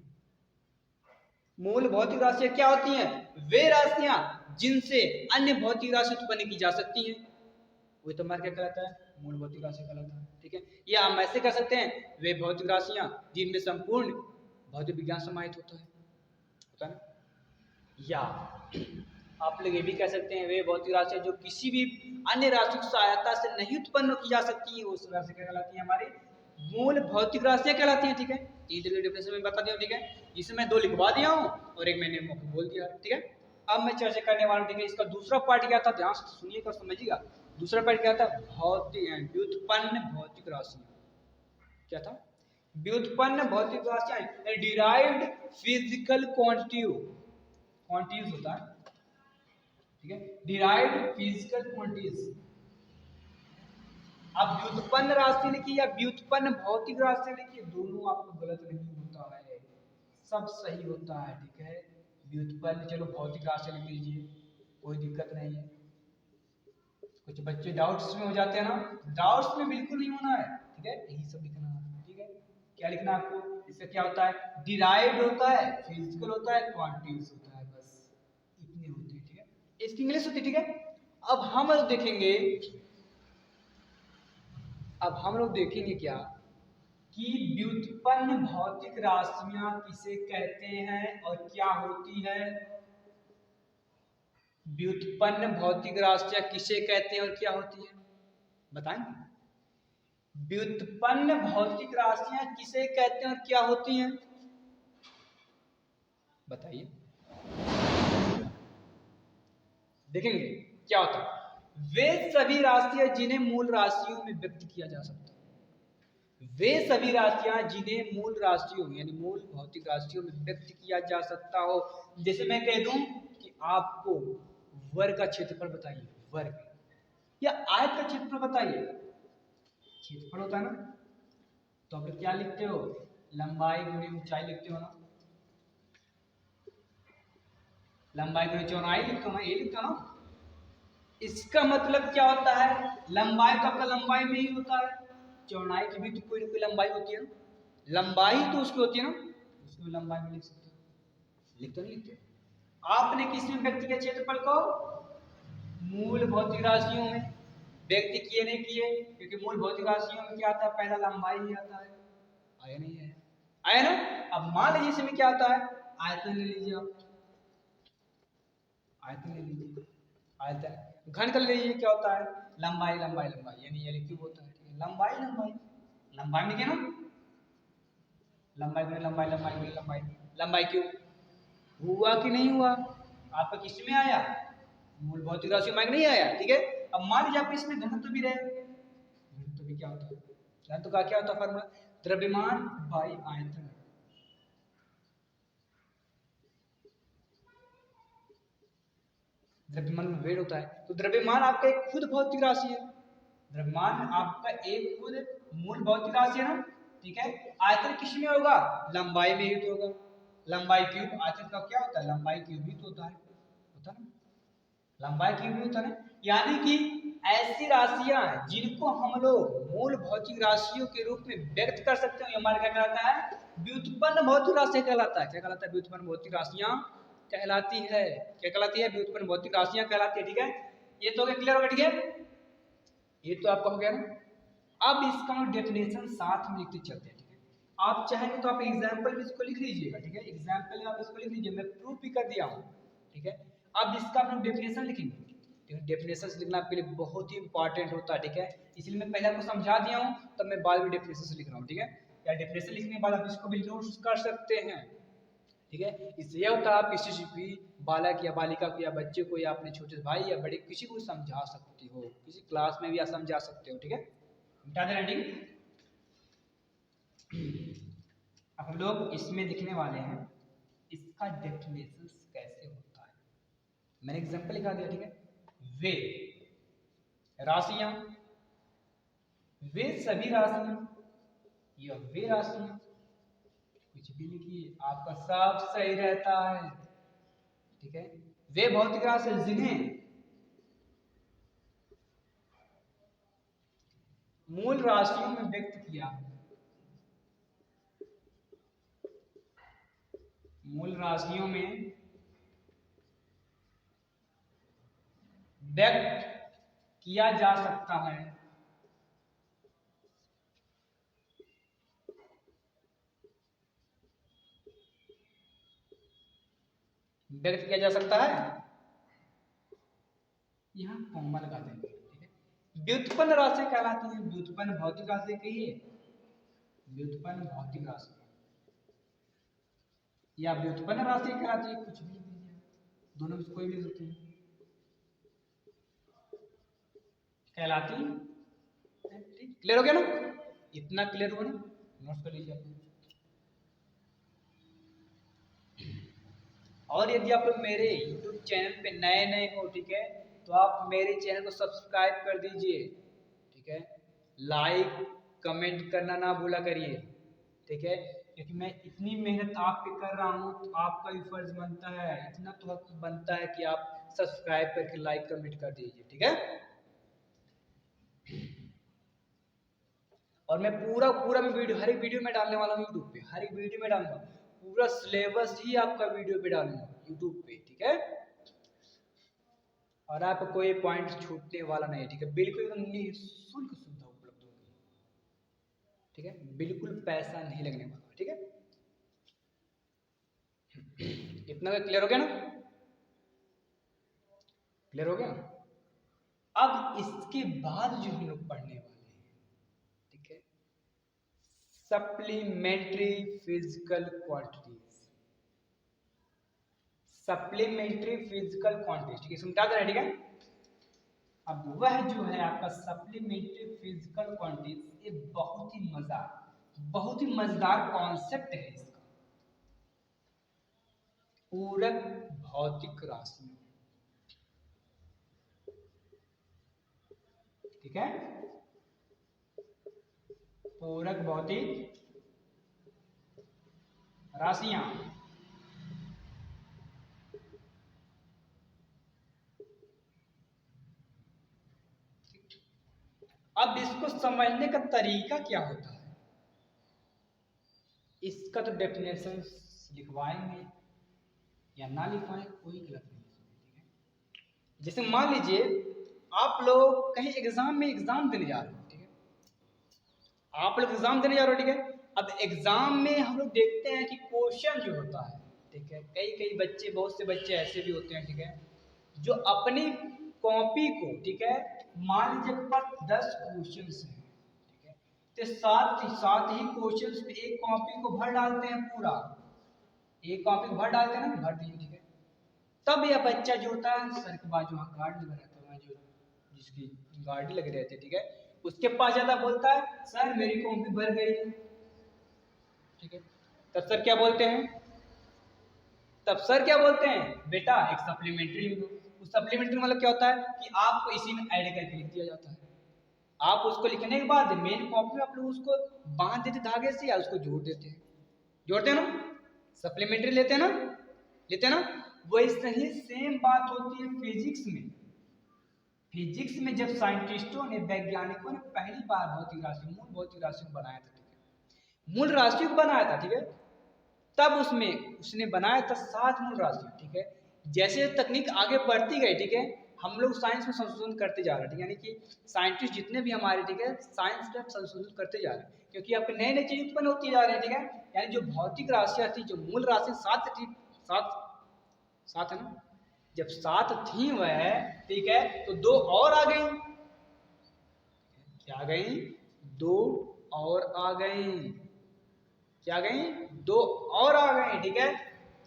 मूल भौतिक राशियां क्या होती हैं? वे राशियां जिनसे अन्य भौतिक राशि उत्पन्न की जा सकती हैं, वही तो हमारा क्या कहलाता है? मूल भौतिक राशि कहलाता है। ठीक है, या हम ऐसे कर सकते हैं, वे भौतिक राशियां जिनमें संपूर्ण भौतिक विज्ञान समाहित होता है ना। या आप लोग ये भी कह सकते हैं, वे भौतिक राशियां जो किसी भी अन्य राशि की सहायता से नहीं उत्पन्न की जा सकती है, उस राशि क्या कहलाती है? हमारी मूल भौतिक राशियां कहलाती हैं। ठीक है, तीन तरह के डिफरेंस में बता दिया। ठीक है, जिसमें मैं 2 लिखवा दिया हूँ और एक मैंने मौके बोल दिया। ठीक है, अब मैं चर्चा करने वाला हूँ। ठीक है, इसका दूसरा पार्ट क्या था? ध्यान से सुनिएगा और समझिएगा। दूसरा पार्ट क्या था? भौतिक व्युत्पन्न भौतिक राशियां। क्या था? व्युत्पन्न भौतिक राशियां, डिराइव्ड फिजिकल क्वांटिटीज होता है। ठीक है, डिराइव्ड फिजिकल क्वांटिटीज। आप व्युत्पन्न राशि लिखिए या व्युत्पन्न भौतिक राशि लिखिए, दोनों आपको गलत नहीं होता है, सब सही होता है। ठीक है, व्युत्पन्न चलो भौतिक राशि लिख लीजिए, कोई दिक्कत नहीं है। कुछ बच्चे डाउट्स में हो जाते हैं ना, डाउट्स में बिल्कुल नहीं होना है। ठीक है, यही सब लिखना है। ठीक है, क्या लिखना है आपको? इसका क्या होता है? डिराइव्ड होता है, फिजिकल होता है, क्वांटिटीज होता है, बस इतनी होती है। ठीक है, इसकी इंग्लिश होती है। ठीक है, अब हम लोग देखेंगे, अब हम लोग देखेंगे क्या कि व्युत्पन्न भौतिक राशियां किसे कहते हैं और क्या होती है। व्युत्पन्न भौतिक राशियां किसे कहते हैं और क्या होती है बताएंगे? व्युत्पन्न भौतिक राशियां किसे कहते हैं और क्या होती हैं बताइए। देखेंगे क्या होता है। वे सभी राशियां जिन्हें मूल राशियों में व्यक्त किया जा सकता है, वे सभी राशियां जिन्हें मूल राशियों यानी मूल भौतिक राशियों में व्यक्त किया जा सकता हो। जैसे मैं कह दूं कि आपको वर्ग का क्षेत्रफल बताइए, वर्ग या आयत का क्षेत्रफल बताइए, क्षेत्रफल होता है ना, तो आप क्या लिखते हो, लंबाई गुणे ऊंचाई लिखते हो ना, लंबाई गुणे चौड़ाई लिखते हो ना, ये लिखते हो ना। इसका मतलब क्या होता है, लंबाई तो आपका लंबाई में ही होता है, चौड़ाई की भी तो कोई ना कोई लंबाई होती है ना, लंबाई तो उसकी होती है ना, उसको लंबाई में लिख सकते हो, लिख तो नहीं लिखते। आपने किस में व्यक्त किया क्षेत्रफल को, मूल भौतिक राशियों में व्यक्त किए नहीं किए, क्योंकि मूल भौतिक राशियों में क्या आता है, पहला लंबाई ही आता है, आया नहीं है, आया ना। अब मान लीजिए इसमें क्या आता है, आयतन ले लीजिए आप, आयतन ले लीजिए, आयतन घन कर लीजिए, क्या होता है, लंबाई लंबाई लंबाई यानी एल क्यूब होता है, ठीक है, लंबाई लंबाई लंबाई में क्या ना, लंबाई गुणे लंबाई लंबाई गुणे लंबाई, लंबाई क्यूब हुआ कि नहीं हुआ, आपका किस में आया, मूल भौतिक राशि में नहीं आया, ठीक है। अब मान लीजिए आप इसमें घनत्व भी रहे, घनत्व भी क्या होता है, घनत्व का क्या होता है फॉर्मूला, द्रव्यमान बाई आयतन, द्रव्यमान में वेट होता है, तो द्रव्यमान आपका एक खुद भौतिक राशि है, द्रव्यमान आपका एक खुद मूल भौतिक राशि है ना, ठीक है। आयतन किस में होगा, लंबाई में ही तो होगा, लंबाई क्यूब, आयतन का क्या होता है, लंबाई क्यूब ही तो होता है, होता ना, लंबाई क्यूब ही होता है। यानी कि ऐसी राशियां जिनको हम लोग मूल भौतिक राशियों के रूप में व्यक्त कर सकते हैं, हमारा क्या कहलाता है, व्युत्पन्न भौतिक राशि कहलाता है, क्या कहलाता है, व्युत्पन्न भौतिक राशियां कहलाती है, क्या कहलाती है, व्युत्पन्न भौतिक राशियां कहलाती है, ठीक है। ये तो क्लियर हो गया, ठीक है, ये तो आपका हो गया ना। अब इसका हम डेफिनेशन साथ में लिखते चलते हैं, ठीक है। आप चाहेंगे तो आप एग्जाम्पल भी इसको लिख लीजिएगा, ठीक है, एग्जाम्पल में आप इसको लिख लीजिए, मैं प्रूफ भी कर दिया हूँ, ठीक है। अब इसका हम डेफिनेशन लिखेंगे, ठीक है, डेफिनेशन लिखना आपके लिए बहुत ही इंपॉर्टेंट होता है, ठीक है, इसलिए मैं पहले आपको समझा दिया हूँ, तब मैं बाद में डेफिनेशन लिख रहा हूँ, ठीक है। या डेफिनेशन लिखने के बाद आप इसको भी यूज कर सकते हैं, ठीक है। इससे यह होता है आप किसी भी बालक या बालिका को या बच्चे को या अपने छोटे भाई या बड़े किसी को समझा सकती हो, किसी क्लास में भी आप समझा सकते हो, ठीक है। मिटा दे रेंडिंग। अब हम लोग इसमें लिखने वाले हैं इसका डेफिनेशन कैसे होता है, मैंने एग्जांपल लिखा दिया, ठीक है। वे राशियां, वे सभी राशियां या वे राशियां, कुछ भी लिखिए आपका सब सही रहता है, ठीक है। वे भौतिक राशि जिन्हें मूल राशियों में व्यक्त किया, मूल राशियों में व्यक्त किया जा सकता है, व्यक्त किया जा सकता है, यहां कॉमा लगा देंगे, ठीक है। व्युत्पन्न राशि कहलाती है, व्युत्पन्न भौतिक राशि कहिए, व्युत्पन्न भौतिक राशि या व्युत्पन्न राशि कहलाती है, कुछ भी दीजिए, दोनों में से कोई भी ले सकते हैं, कहलाती है, ठीक, क्लियर हो गया ना, इतना क्लियर हुआ ना, नोट कर लीजिए आप। और यदि आप लोग मेरे YouTube चैनल पे नए नए हो, ठीक है, तो आप मेरे चैनल को सब्सक्राइब कर दीजिए, ठीक है, लाइक कमेंट करना ना भूला करिए, ठीक है, क्योंकि मैं इतनी मेहनत आप पे कर रहा हूँ, तो आपका भी फर्ज बनता है, इतना तो हक बनता है कि आप सब्सक्राइब करके लाइक कमेंट कर दीजिए, ठीक है। और मैं पूरा पूरा मैं वीडियो हर एक वीडियो में डालने वाला हूँ यूट्यूब पे, हर एक वीडियो में डालूंगा, पूरा सिलेबस ही आपका वीडियो पे डालूंगा यूट्यूब पे, ठीक है। और आपको कोई पॉइंट छूटने वाला नहीं है, ठीक है, बिल्कुल एकदम निःशुल्क सुविधा उपलब्ध होगी, ठीक है, बिल्कुल पैसा नहीं लगने वाला, ठीक है। इतना क्लियर हो गया ना, क्लियर हो गया। अब इसके बाद जो हम लोग पढ़ने वाले हैं, ठीक है, supplementary physical quantities, supplementary physical quantity, ठीक है, समझा दे रहा है, ठीक है। अब वह जो है आपका सप्लीमेंट्री फिजिकल क्वांटिटी, ये बहुत ही मजेदार कॉन्सेप्ट है इसका। पूरक भौतिक राशि, ठीक है, पूरक भौतिक राशियां। अब इसको समझने का तरीका क्या होता है, इसका तो डेफिनेशन लिखवाएंगे या ना लिखवाएं कोई गलत नहीं है, ठीक है। जैसे मान लीजिए आप लोग कहीं एग्जाम देने जा रहे हो, ठीक है, आप लोग एग्जाम देने जा रहे हो, ठीक है। अब एग्जाम में हम लोग देखते हैं कि क्वेश्चन जो होता है, ठीक है, कई बच्चे, बहुत से बच्चे ऐसे भी होते हैं, ठीक है, जो अपनी कॉपी को, ठीक है, मान लीजिए पर 10 क्वेश्चन हैं, ठीक है, तो साथ ही क्वेश्चन पे एक कॉपी को भर डालते हैं, पूरा एक कॉपी को भर डालते हैं ना, भर दिए, ठीक है। तब यह बच्चा जो होता है, सर के बाद जो गार्ड लगा रहता है, जो जिसकी गार्ड लगे रहते हैं, ठीक है, उसके पास ज्यादा बोलता है सर मेरी कॉपी भर गई है, ठीक है। तब सर क्या बोलते हैं, बेटा एक सप्लीमेंट्री लिख दो। उस सप्लीमेंट्री मतलब क्या होता है कि आपको इसी में ऐड करके लिख दिया जाता है। आप उसको लिखने के बाद मेन कॉपी में आप लोग उसको बांध देते धागे से, या उसको जोड़ते हैं ना, सप्लीमेंट्री लेते हैं ना। वैसे ही सेम बात होती है फिजिक्स में। फिजिक्स में जब साइंटिस्टों ने, वैज्ञानिकों ने पहली बार मूल भौतिक राशि को बनाया था, ठीक है, मूल राशि को बनाया था, ठीक है, तब उसने बनाया था 7 मूल राशि, ठीक है। जैसे तकनीक आगे बढ़ती गई, ठीक है, हम लोग साइंस में संशोधन करते जा रहे हैं, यानी कि साइंटिस्ट जितने भी हमारे, ठीक है, साइंस में संशोधन करते जा रहे हैं, क्योंकि आपके नए नए चीज उत्पन्न होती जा रहे हैं, ठीक है। यानी जो भौतिक राशियां थी, जो मूल राशि 7 थी, 7 है ना, जब 7 थी वह, ठीक है, तो 2 और आ गई, क्या आ गई, 2 और आ गई, क्या गई, 2 और आ गए, ठीक है।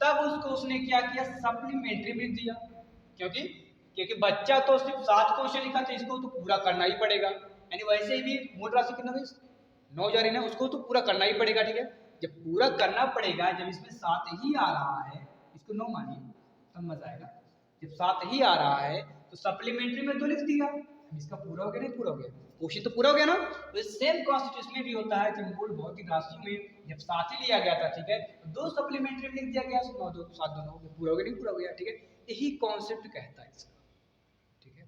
तब उसने क्या किया, सप्लीमेंट्री में दिया, क्योंकि बच्चा तो सिर्फ 7 क्वेश्चन लिखा था, इसको तो पूरा करना ही पड़ेगा, यानी वैसे भी मूल राशि कितना गई, 9 जा रही है, उसको तो पूरा करना ही पड़ेगा, ठीक है। जब पूरा करना पड़ेगा, जब इसमें 7 ही आ रहा है, इसको 9 मानिए तब मजा आएगा। जब 7 ही आ रहा है तो सप्लीमेंट्री में तो लिख दिया, इसका पूरा हो गया, नहीं पूरा हो गया, क्वेश्चन तो पूरा हो गया ना। तो सेम कॉन्सेप्ट इसमें भी होता है कि मूल भौतिक राशि में जब 7 ही लिया गया था, ठीक है, तो 2 सप्लीमेंट्री में लिख दिया गया, 9 2 7 दोनों हो गया, पूरा हो गया, नहीं पूरा हो गया, ठीक है। यही कॉन्सेप्ट कहता है इसका, ठीक है।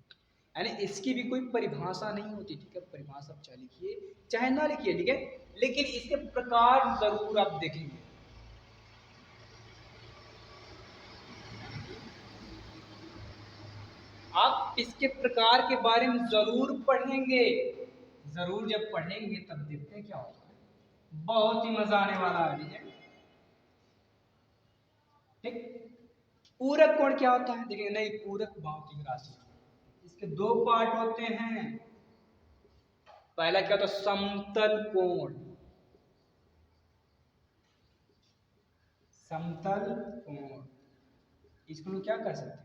यानी इसकी भी कोई परिभाषा नहीं होती, ठीक है, परिभाषा आप चाहे लिखिए चाहे ना लिखिए, ठीक है, लेकिन इसके प्रकार जरूर आप देखेंगे। आप इसके प्रकार के बारे में जरूर पढ़ेंगे, जरूर जब पढ़ेंगे तब देखते हैं क्या होता है, बहुत ही मजा आने वाला है, ठीक। पूरक कोण क्या होता है, देखिए, नहीं, पूरक भौतिक राशि, इसके 2 पार्ट होते हैं। पहला क्या होता है, समतल कोण, समतल कोण, इसको हम क्या कर सकते हैं,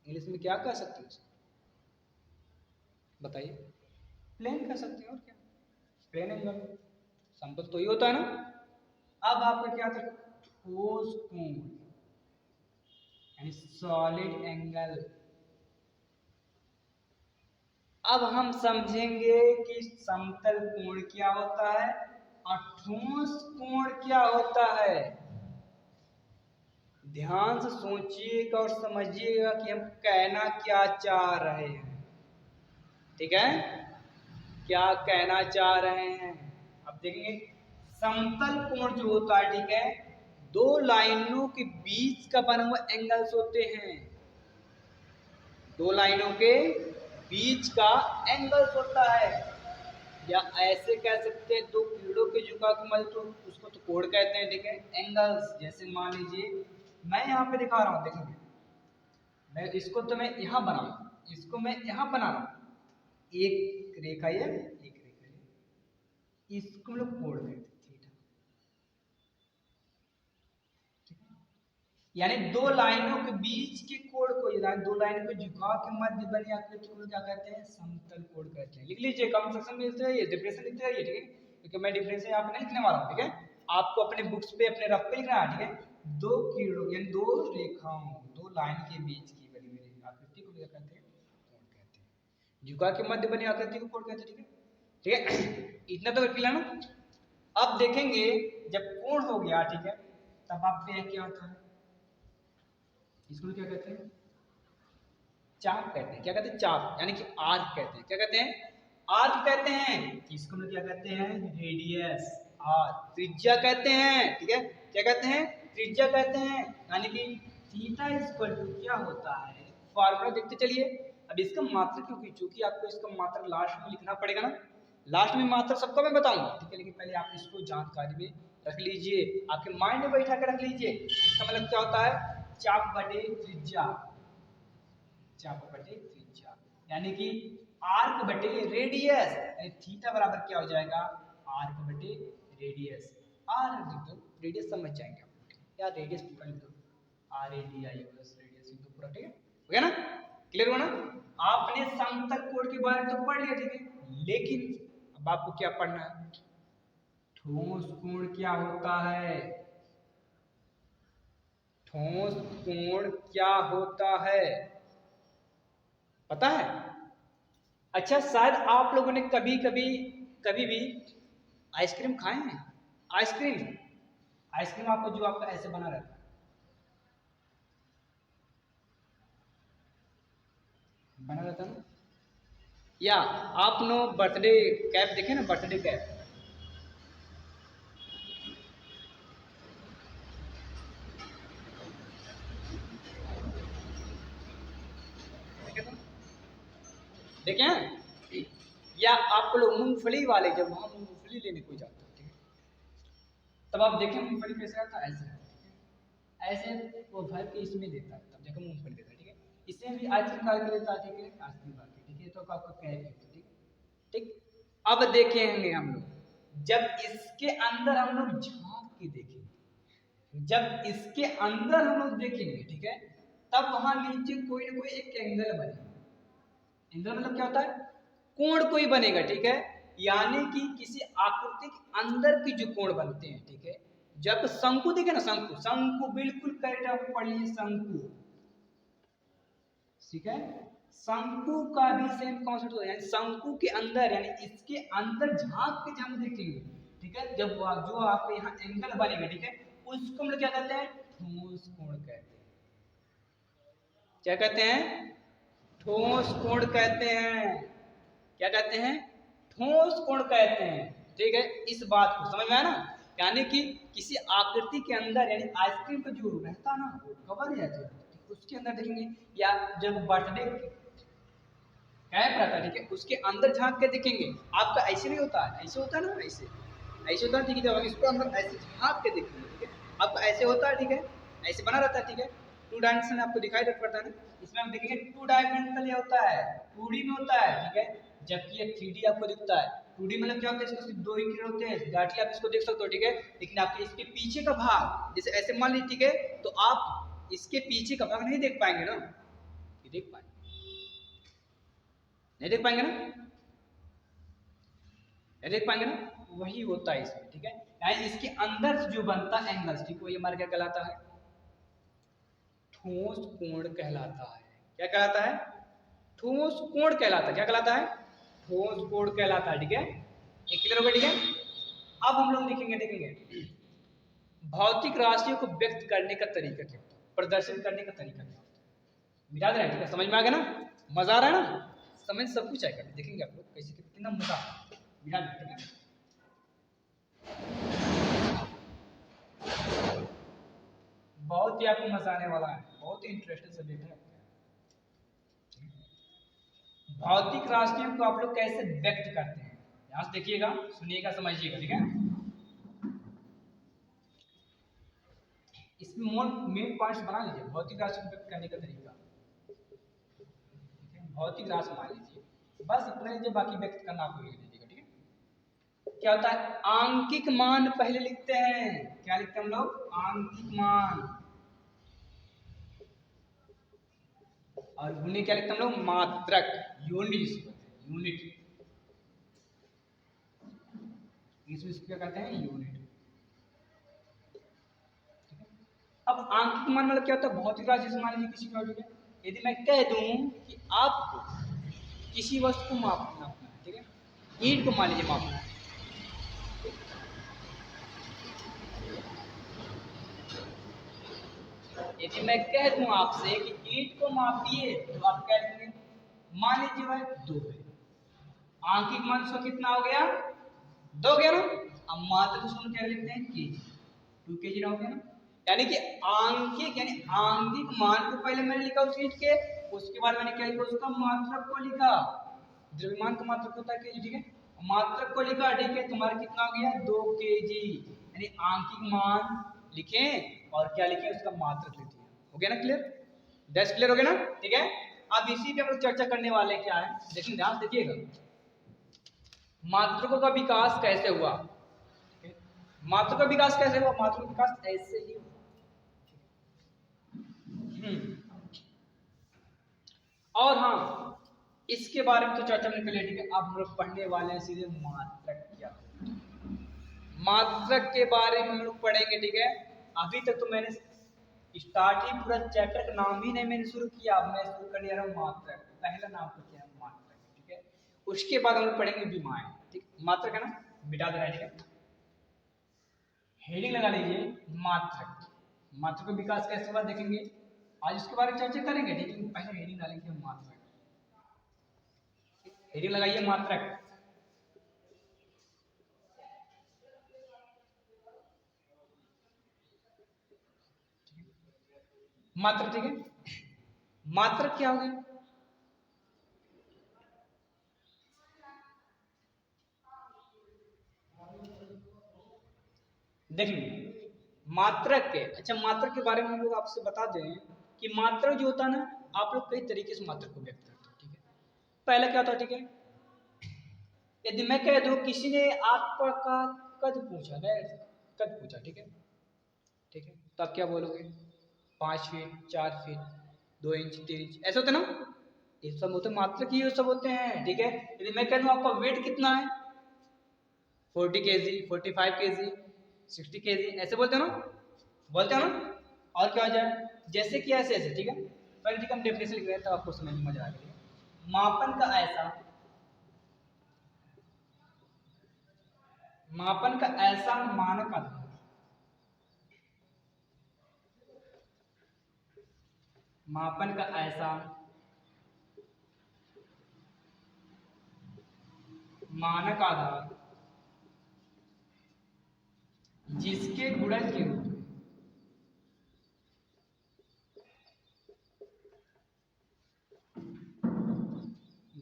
इंग्लिश में क्या कह सकते हैं, बताइए, प्लेन कह सकते हैं, और क्या, प्लेन एंगल, समतल तो ही होता है ना। अब आपका क्या था, ठोस कोण, यानी सॉलिड एंगल। अब हम समझेंगे कि समतल कोण क्या होता है और ठोस कोण क्या होता है। ध्यान से सोचिएगा और समझिएगा कि हम कहना क्या चाह रहे हैं, ठीक है, क्या कहना चाह रहे हैं। अब देखेंगे, समतल कोण जो होता है, ठीक है, 2 लाइनों के बीच का बना हुआ एंगल्स होते हैं, 2 लाइनों के बीच का एंगल्स होता है, या ऐसे कह सकते हैं 2 कीड़ों के झुका के मल, तो उसको तो कोण कहते हैं, ठीक है, एंगल्स। जैसे मान लीजिए मैं यहाँ पे दिखा रहा हूँ, देखेंगे, मैं इसको तो मैं यहाँ बना रहा हूँ, इसको मैं यहाँ बना रहा हूँ, एक रेखा ये, एक रेखा ये, इसको हम लोग कोण कहते हैं, थीटा, ठीक है। यानी दो लाइनों के बीच के कोण को, यानी दो लाइनों के झुकाव के मध्य बनी आकृति को क्या कहते हैं? समतल कोण कहते हैं। लिख लीजिए, कमेंट सेक्शन में ये डिफरेंस लिखते रहिए, ठीक है? क्योंकि मैं डिफरेंस यहाँ पे नहीं लिखने वाला हूँ, ठीक है? आपको अपने बुक्स पे अपने रफ पे लिखना है, ठीक है? दो किरणों यानी दो रेखाओं, दो लाइन के बीच की बनी हुई आकृति को क्या कहते हैं? कोण कहते हैं। झुकाव के मध्य बनी आकृति को कोण कहते हैं, ठीक है? ठीक है? इतना तो क्लियर ना? अब देखेंगे जब कोण हो गया, ठीक है, तब आप पे क्या होता है? इसको क्या कहते हैं? चाप कहते हैं। क्या कहते हैं? चाप, यानी कि आर्क कहते हैं। क्या कहते हैं? आर्क कहते हैं। इसको क्या कहते हैं? Radius, arc. त्रिज्या कहते हैं, ठीक है? क्या कहते हैं? त्रिज्या कहते हैं। यानी कि थीटा इक्वल टू क्या होता है? फॉर्मूला देखते चलिए। अब इसका मात्रा क्योंकि चूंकि आपको इसका मात्रा लास्ट में लिखना पड़ेगा ना, लास्ट में मात्रा सबको मैं बताऊंगा, ठीक है? लेकिन पहले आप इसको जानकारी में रख लीजिए, आपके माइंड में बैठा कर रख लीजिए। इसका मतलब क्या होता है? चाप बटे त्रिज्या, चाप बटे त्रिज्या, यानी कि आर्क बटे रेडियस, यानी थीटा बराबर क्या हो जाएगा? आर्क बटे रेडियस। आर लिख दो, रेडियस समझ जाएंगे आप, या रेडियस पूरा लिख दो, R A D I plus radius लिख दो पूरा, ठीक है? हो गया ना? क्लियर हुआ ना? आपने समतल कोण के बारे में तो पढ़ लिया, ठीक है? लेकिन अब आपको क्या पढ़ना है? ठोस कोण क्या होता है? ठोस कोण क्या होता है? पता है? अच्छा, शायद आप लोगों ने कभी भी आइसक्रीम खाए हैं? आइसक्रीम, आइसक्रीम आपको जो आपका ऐसे बना रहता है, बना रहता है ना? या आप नो बर्थडे कैप देखे ना, बर्थडे कैप, देखे हैं? या आप लोग मूंगफली वाले, जब वहां मूंगफली लेने कोई जाता है, ठीक है, तब आप देखें मूंगफली कैसे आता है? ऐसे, ठीक है? ऐसे वो भर के इसमें देता है, तब जाकर मूंगफली देता है, ठीक है? इसमें भी आइसक्रीम डाल के देता है, ठीक है? आइसक्रीम डाल के, ठीक है? तो आपका कैप है, ठीक है? ठीक। अब देखेंगे हम लोग, जब इसके अंदर हम लोग झांक के देखेंगे, जब इसके अंदर हम लोग देखेंगे, ठीक है, तब वहां नीचे कोई ना कोई एक एंगल बनेगा। एंगल मतलब क्या होता है? कोण कोई बनेगा, ठीक है? यानी कि किसी आकृति के अंदर की जो कोण बनते हैं, ठीक है? जब शंकु देखे ना, शंकु, शंकु बिल्कुल करेक्ट, आप पढ़िए शंकु, ठीक है? शंकु का भी सेम कॉन्सेप्ट होता है, यानी शंकु के अंदर, यानी इसके अंदर झांक के जब हम देखेंगे, ठीक है, जब जो आपके यहाँ एंगल बनेगा, ठीक है, उसको हम लोग क्या कहते हैं? ठोस कोण कहते हैं। क्या कहते हैं? ठोस कोण कहते हैं। क्या कहते हैं? ठोस कोण कहते हैं, ठीक है? इस बात को समझ में आया ना? यानी कि किसी आकृति के अंदर, यानी आइसक्रीम का जो रहता है ना, वो कवर रहता है, उसके अंदर देखेंगे, या जब बर्थडे कैप रहता है, ठीक है, उसके अंदर झांक के देखेंगे। आपका ऐसे नहीं होता है, ऐसे होता है ना, ऐसे ऐसे होता है, ठीक है? जब हम इसको अंदर ऐसे झांक के देखेंगे, ठीक है, आपका ऐसे होता है, ठीक है, ऐसे बना रहता है, ठीक है? टू डायमेंशन आपको दिखाई पड़ता है ना? इसमें हम देखेंगे टू डायमेंशनल होता है, 2D में होता है, ठीक है? जबकि ये 3D आपको दिखता है। 2D मतलब क्या होता है? इसको सिर्फ दो ही किरण होते हैं, डायरेक्टली आप इसको देख सकते हो, ठीक है? लेकिन आपके इसके पीछे का भाग, जैसे ऐसे मान लीजिए, ठीक है, तो आप इसके पीछे का भाग नहीं देख पाएंगे ना, ये देख पाएंगे, नहीं देख पाएंगे ना, नहीं देख पाएंगे ना? वही होता है इसमें, ठीक है? यानी इसके अंदर जो बनता है एंगल्स, ठीक, वही हमारा क्या कहलाता है? ठोस कोण कहलाता है। क्या कहलाता है? ठोस कोण कहलाता है। क्या कहलाता है? ठोस कोण कहलाता है, ठीक है? ये क्लियर होगा, ठीक है? अब हम लोग देखेंगे, भौतिक राशियों को व्यक्त करने का तरीका क्या होता है, प्रदर्शन करने का तरीका क्या होता है? मिटा दे रहे हैं, ठीक है? समझ में आ गया ना? मजा आ रहा है ना? समझ सब कुछ आएगा, देखेंगे आप लोग कैसे कितना मजा मिटा दे, ठीक है? बहुत ही आपको मजा आने वाला है, बहुत ही इंटरेस्टिंग सब्जेक्ट है। भौतिक राशियों को आप लोग कैसे व्यक्त करते हैं, यहां से देखिएगा, सुनिएगा, समझिएगा, ठीक है? इसमें मेन पॉइंट्स बना लीजिए, भौतिक राशि को व्यक्त करने का तरीका, भौतिक राशि मान लीजिए, बस इतना लीजिए, बाकी व्यक्त करना आपको लिख लीजिएगा, ठीक है? क्या होता है? आंकिक मान पहले लिखते हैं। क्या लिखते हैं हम लोग? आंकिक मान। और गुणे क्या लिखते हैं हम लोग? मात्रक, यूनिट जिसको कहते हैं, यूनिट। इसको क्या कहते हैं? यूनिट। अब आंकिक मान मतलब क्या होता है? भौतिक राशि से मान लीजिए किसी का, ठीक है। यदि मैं कह दूं कि आपको किसी वस्तु को मापना है, ठीक है, ईंट को मान लीजिए मापना है, यदि मैं कह दूं आपसे कि ईंट को मापिए, तो आप क्या लिखेंगे? मान लीजिए भाई 2 है, आंकिक मान उसका कितना हो गया? 2 गया ना। अब मात्रक उसको क्या लिखते हैं? केजी, 2 केजी ना हो गया ना। यानी कि आंकिक यानी आंकिक मान को पहले मैंने लिखा उस ईंट के, उसके बाद मैंने क्या लिखा? उसका मात्रक को लिखा। द्रव्यमान का मात्रक होता है केजी, ठीक है, मात्रक को लिखा, ठीक है। तुम्हारा कितना हो गया? 2 केजी। यानी आंकिक मान लिखें और क्या लिखें? उसका मात्रक लिख दिया। हो गया ना क्लियर? दैट्स क्लियर हो गया ना, ठीक है। अब इसी पे हम लोग चर्चा करने वाले क्या है, देखिए ध्यान देखिएगा, मात्रकों का विकास कैसे हुआ। मात्रकों का विकास कैसे हुआ? मात्रकों का विकास ऐसे ही हुआ। और हाँ, इसके बारे में तो चर्चा नहीं कर लिया, ठीक है। अब हम लोग पढ़ने वाले हैं सीधे मात्रक क्या, मात्रक के बारे में हम लोग पढ़ेंगे, ठीक है। अभी तक तो मैंने स्टार्ट ही पूरा चैप्टर का नाम ही नहीं मैंने शुरू किया, अब मैं शुरू करने जा रहा हूँ मात्रक। पहला नाम तो क्या है? मात्रक, ठीक है। उसके बाद हम लोग पढ़ेंगे विमाएं, ठीक। मात्रक है ना, मिटा देना है, ठीक है। हेडिंग लगा लीजिए मात्रक। मात्रक का विकास कैसे हुआ देखेंगे, आज उसके बारे में चर्चा करेंगे, ठीक है। पहले हेडिंग डालेंगे मात्रक, हेडिंग लगाइए मात्रक। मात्रक, ठीक है। मात्रक क्या हो गया? देखिए मात्रक के, अच्छा मात्रक के बारे में हम लोग आपसे बता दें कि मात्रक जो होता है ना, आप लोग कई तरीके से मात्रक को व्यक्त करते हैं, ठीक है। पहला क्या होता है, ठीक है, यदि मैं कह दूं किसी ने आपका कद पूछा है, कद पूछा, ठीक है, ठीक है, तो आप क्या बोलोगे? 5 फीट, 4 फीट, 2 इंच, 3 इंच, ऐसे होते ना, ये सब होते मात्रक ही, ये सब होते हैं, ठीक है। यदि मैं कह दूं आपका वेट कितना है, 40 kg, 45 kg, 60 kg, ऐसे बोलते हो ना, बोलते हो ना। और क्या हो जाए? जैसे कि ऐसे ऐसे, ठीक है। पहले ठीक हम डेफिनेशन लिख रहे हैं, तो आपको समझ में मजा आ गया। मापन का ऐसा, मापन का ऐसा मानक आधार, मापन का ऐसा मानक आधार जिसके गुणज के रूप में,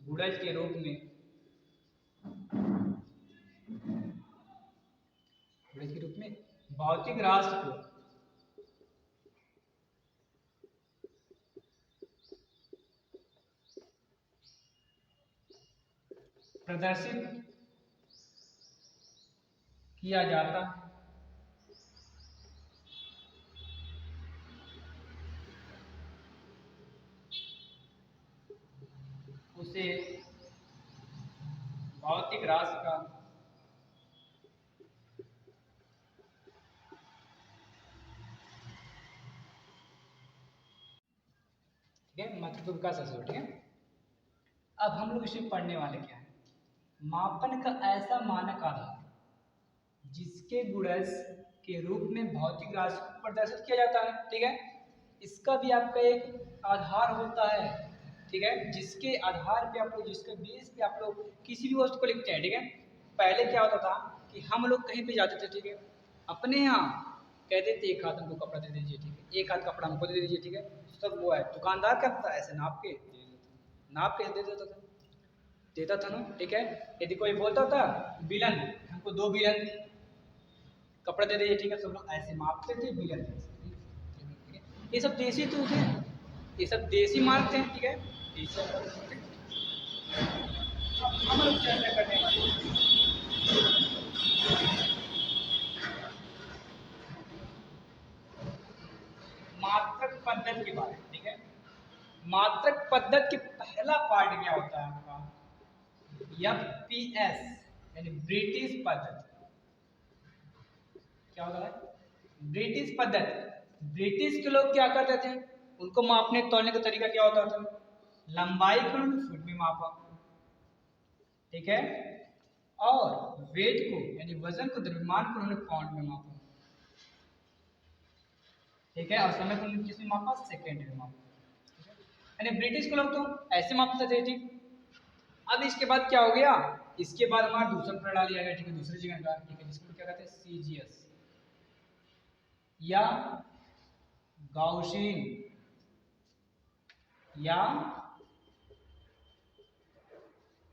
गुणज के रूप में, गुणज के रूप में भौतिक राष्ट्र को प्रदर्शित किया जाता है, उसे भौतिक राष्ट्र का ठीक है, मात्रक विकास ऐसे हो, ठीक है। अब हम लोग इसे पढ़ने वाले क्या है? मापन का ऐसा मानक आधार जिसके गुणज के रूप में भौतिक राशि को प्रदर्शित किया जाता है, ठीक है। इसका भी आपका एक आधार होता है, ठीक है, जिसके आधार पे आप लोग, जिसके बेस पे आप लोग किसी भी वस्तु को लिखते हैं, ठीक है। पहले क्या होता था कि हम लोग कहीं पे जाते थे, ठीक है, अपने यहाँ कहते थे एक हाथ हमको कपड़ा दे दीजिए, ठीक है, एक हाथ कपड़ा हमको दे दीजिए, ठीक है। सब वो है दुकानदार करता है, ऐसे नाप के दे देता था, देता था ना, ठीक है। यदि कोई बोलता था बिलन, हमको 2 बिलन कपड़ा दे दीजिए, ठीक है, सब लोग ऐसे मापते थे बिलन, ठीक है। ये सब देसी तो थे, ये सब देसी मानते हैं, ठीक है। ये सब हम लोग चर्चा करने वाले मात्रक पद्धति के बारे में, ठीक है। मात्रक पद्धति के पहला पार्ट क्या होता है आपका, FPS यानी ब्रिटिश पद्धति। क्या होता है, ब्रिटिश पद्धति। ब्रिटिश के लोग क्या करते थे, उनको मापने तोलने का तरीका क्या होता था, लंबाई को उन्होंने फुट में मापा, ठीक है, और वेट को यानी वजन को, द्रव्यमान को उन्होंने पाउंड में मापा, ठीक है, और समय को उन्होंने किसमें मापा, सेकेंड में मापा, यानी ब्रिटिश के लोग तो ऐसे मापते थे, ठीक। अब इसके बाद क्या हो गया, इसके बाद हमारा दूसरा प्रणाली आ गया, ठीक है, दूसरी जगह का, ठीक है, जिसको क्या कहते हैं, CGS या गाउसियन या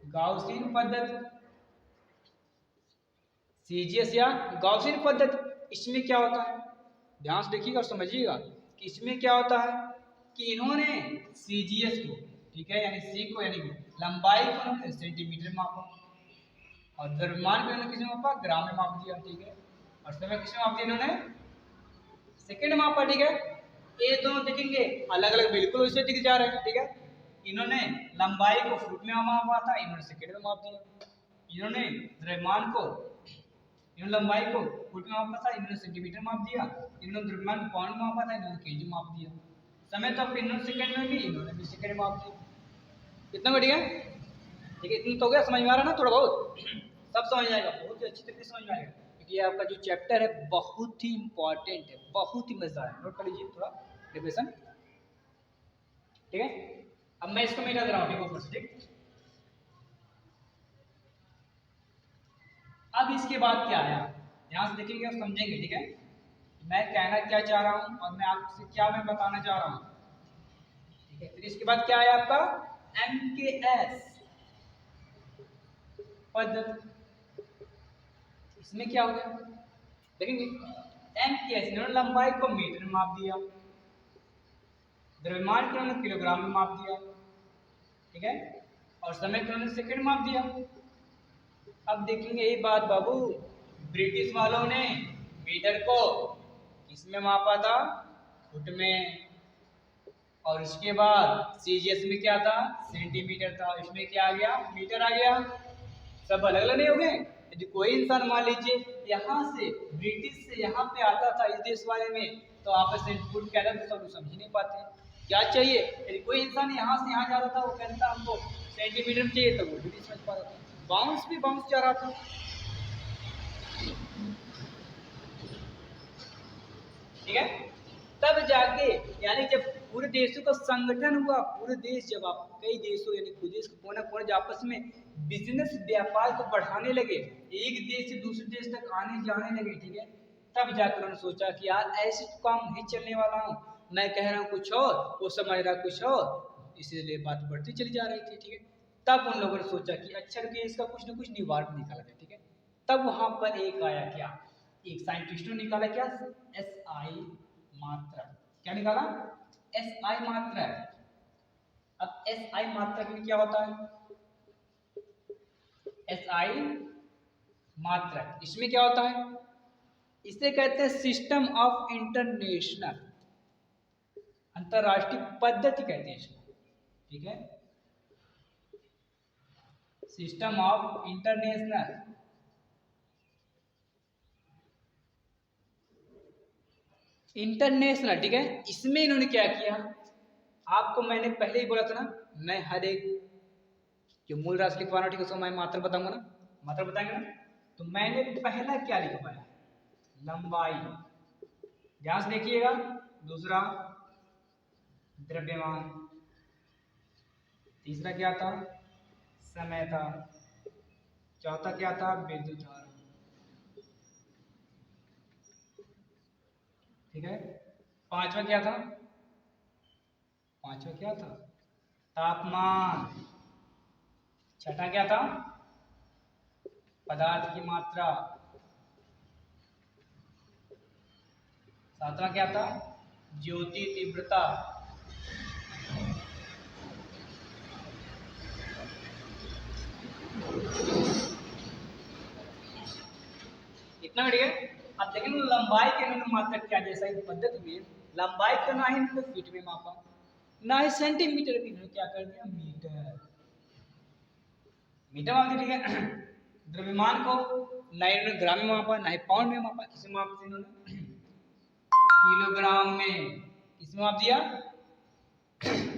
गाउसियन पद्धति। CGS या गाउसियन पद्धति, इसमें क्या होता है, ध्यान से देखिएगा और समझिएगा कि इसमें क्या होता है कि इन्होंने CGS को, ठीक है, यानी सी को यानी लंबाई को उन्होंने सेंटीमीटर में मापा, और द्रव्यमान को इन्होंने किस में मापा, ग्राम में माप दिया, ठीक है, और समय किस में माप दिया, इन्होंने सेकंड में मापा, ठीक है। ये दोनों देखेंगे अलग अलग बिल्कुल वैसे दिख जा रहे हैं, ठीक है, इन्होंने लंबाई को फुट में मापा था, इन्होंने सेकंड में माप दिया, इन्होंने द्रव्यमान को, इन्होंने लंबाई को फुट में मापा था, इन्होंने सेंटीमीटर में माप दिया, इन्होंने द्रव्यमान को पाउंड में मापा था, इन्होंने केजी में माप दिया, समय तो इन्होंने सेकंड में भी, इन्होंने भी सेकंड में माप दिया। कितना बढ़िया, ठीक है, इतना तो हो गया, समझ में आ रहा है ना, थोड़ा बहुत सब समझ आएगा, बहुत ही अच्छी तरीके से समझ में आएगा, क्योंकि ये आपका जो चैप्टर है बहुत ही इंपॉर्टेंट है, बहुत ही मजा है, नोट कर लीजिए थोड़ा रिविजन, ठीक है। अब मैं इसको मिटा दे रहा हूँ, ठीक है, ऊपर से, ठीक। अब इसके बाद क्या है, ध्यान से देखेंगे और समझेंगे, ठीक है, मैं कहना क्या चाह रहा हूँ और मैं आपसे क्या मैं बताना चाह रहा हूँ, ठीक है। फिर इसके बाद क्या है आपका MKS पद्धति, इसमें क्या हो गया देखेंगे, MKS इन्होंने लंबाई को मीटर में माप दिया, द्रव्यमान को उन्होंने किलोग्राम में माप दिया, ठीक है, और समय को उन्होंने सेकंड में माप दिया। अब देखेंगे यही बात बाबू, ब्रिटिश वालों ने मीटर को किसमें मापा था, फुट में, और उसके बाद CGS में क्या था, सेंटीमीटर था, इसमें क्या आ गया, मीटर आ गया, सब अलग अलग नहीं हो गए। यदि कोई इंसान मान लीजिए यहाँ से ब्रिटिश से यहाँ पे आता था इस देश वाले में, तो आपस में फुट कहता था, सब समझ ही नहीं पाते क्या चाहिए, यदि कोई इंसान यहाँ से यहाँ जा रहा था, वो कहता था हमको सेंटीमीटर में चाहिए, तो वो भी नहीं समझ पा रहा था, बाउंस भी बाउंस जा रहा था, ठीक है। तब जाके यानी जब पूरे देशों का संगठन हुआ, पूरे देश जब आप कई देशों यानी खुद देश कोना कोना जब आपस में बिजनेस व्यापार को बढ़ाने लगे, एक देश से दूसरे देश तक आने जाने लगे, ठीक है, तब जाकर उन्होंने सोचा कि यार ऐसे तो काम नहीं चलने वाला हूँ, मैं कह रहा हूँ कुछ और, वो समझ रहा कुछ और, इसीलिए बात बढ़ती चली जा रही थी, ठीक है। तब उन लोगों ने सोचा कि अच्छा रुकिए, इसका कुछ ना कुछ निवारण निकाला जाए, ठीक है। तब वहां पर एक आया क्या, एक साइंटिस्टों ने निकाला क्या, SI मात्रक, क्या निकाला, SI मात्रक। अब SI मात्रक में क्या होता है, SI मात्रक इसमें क्या होता है, इसे कहते हैं सिस्टम ऑफ इंटरनेशनल, अंतरराष्ट्रीय पद्धति कहते हैं इसको, ठीक है, सिस्टम ऑफ इंटरनेशनल, इंटरनेशनल, ठीक है। इसमें इन्होंने क्या किया, आपको मैंने पहले ही बोला था ना, मैं हर एक जो मूल राशि लिखवाना, ठीक है, उसको मैं मात्रा बताऊंगा ना, मात्रा बताएंगे ना, तो मैंने पहला क्या लिखवाया, लंबाई, ध्यान से देखिएगा, दूसरा द्रव्यमान, तीसरा क्या था, समय था, चौथा क्या था, विद्युत धारा, ठीक है, पांचवा क्या था, पांचवा क्या था, तापमान, छठा क्या था, पदार्थ की मात्रा, सातवां क्या था, ज्योति तीव्रता, इतना बढ़िया। अब देखें लंबाई के इन्होंने मात्रक क्या, जैसा इस पद्धति में लंबाई को ना ही इन्होंने फीट में मापा, ना ही सेंटीमीटर भी, इन्होंने क्या कर दिया मीटर, मीटर माप दिया, ठीक है। द्रव्यमान को ना इन्होंने ग्राम में मापा, ना ही पाउंड में मापा, किसे माप दिया इन्होंने किलोग्राम में, किसमें माप दिया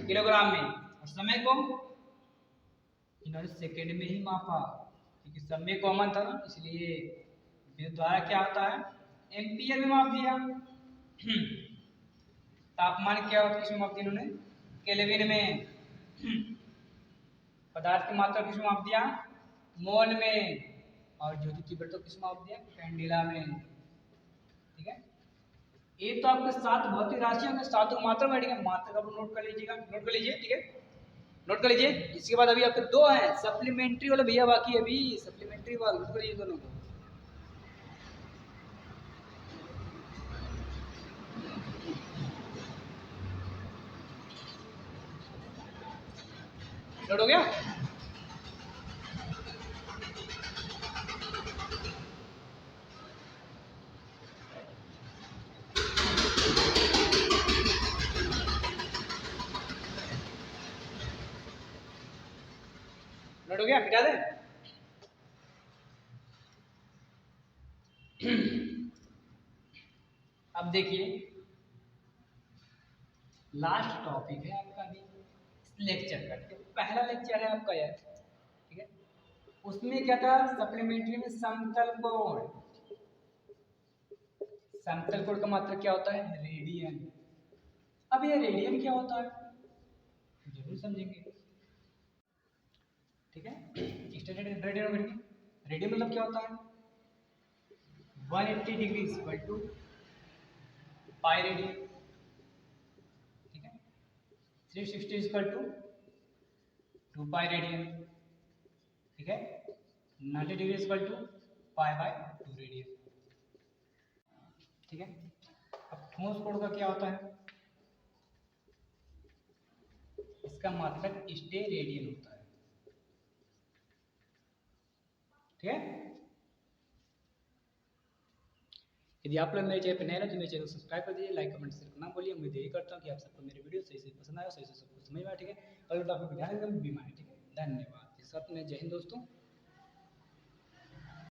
किलोग्राम में। और समय को इन्होंने सेकंड में ही मापा, क्योंकि समय कॉमन था ना, इसलिए विद्युत धारा क्या होता है एम्पियर में माप दिया। तापमान क्या होता है किसमें माप दिया इन्होंने केल्विन में। पदार्थ की मात्रा किसमें माप दिया मोल में। और ज्योति तीव्रता किसमें माप दिया कैंडिला में, ठीक है। ये तो आपके 7 भौतिक राशियों के 7 मात्रा में, ठीक है। मात्रा का नोट कर लीजिएगा, नोट कर लीजिए, ठीक है, नोट कर लीजिए। इसके बाद अभी आपके 2 हैं सप्लीमेंट्री वाला भैया, बाकी अभी सप्लीमेंट्री वाला नोट कर लीजिए दोनों को। नोट हो गया? नोट हो गया? मिटा दे। अब देखिए लास्ट टॉपिक है आपका भी इस लेक्चर का, ठीक है। पहला लेक्चर है आपका यार, ठीक है। उसमें क्या था सप्लीमेंट्री में समतल कोण। समतल कोण का मात्रा क्या होता है रेडियन। अब ये रेडियन क्या होता है जरूर समझेंगे, ठीक है। रेडियन रेडियन मतलब क्या होता है 180 degree equal to pi radian, ठीक है। 360 इक्वल टू 2 पाई रेडियन, ठीक है। 90 degree equal to pi by 2 radian, ठीक है। अब ठोस कोण का क्या होता है, इसका मतलब स्टेरेडियन होता है, ठीक है। यदि आप लोग मेरे चैनल पर नए हैं तो मेरे चैनल को सब्सक्राइब कर दीजिए, लाइक कमेंट शेयर करना भूलिए। उम्मीद यही करता हूँ कि आप सबको मेरे वीडियो सही से पसंद आया, सही से सबको समझ में आया, ठीक है। अगर टॉपिक ध्यान में भी माने, ठीक है। धन्यवाद। इस साथ में जय हिंद दोस्तों।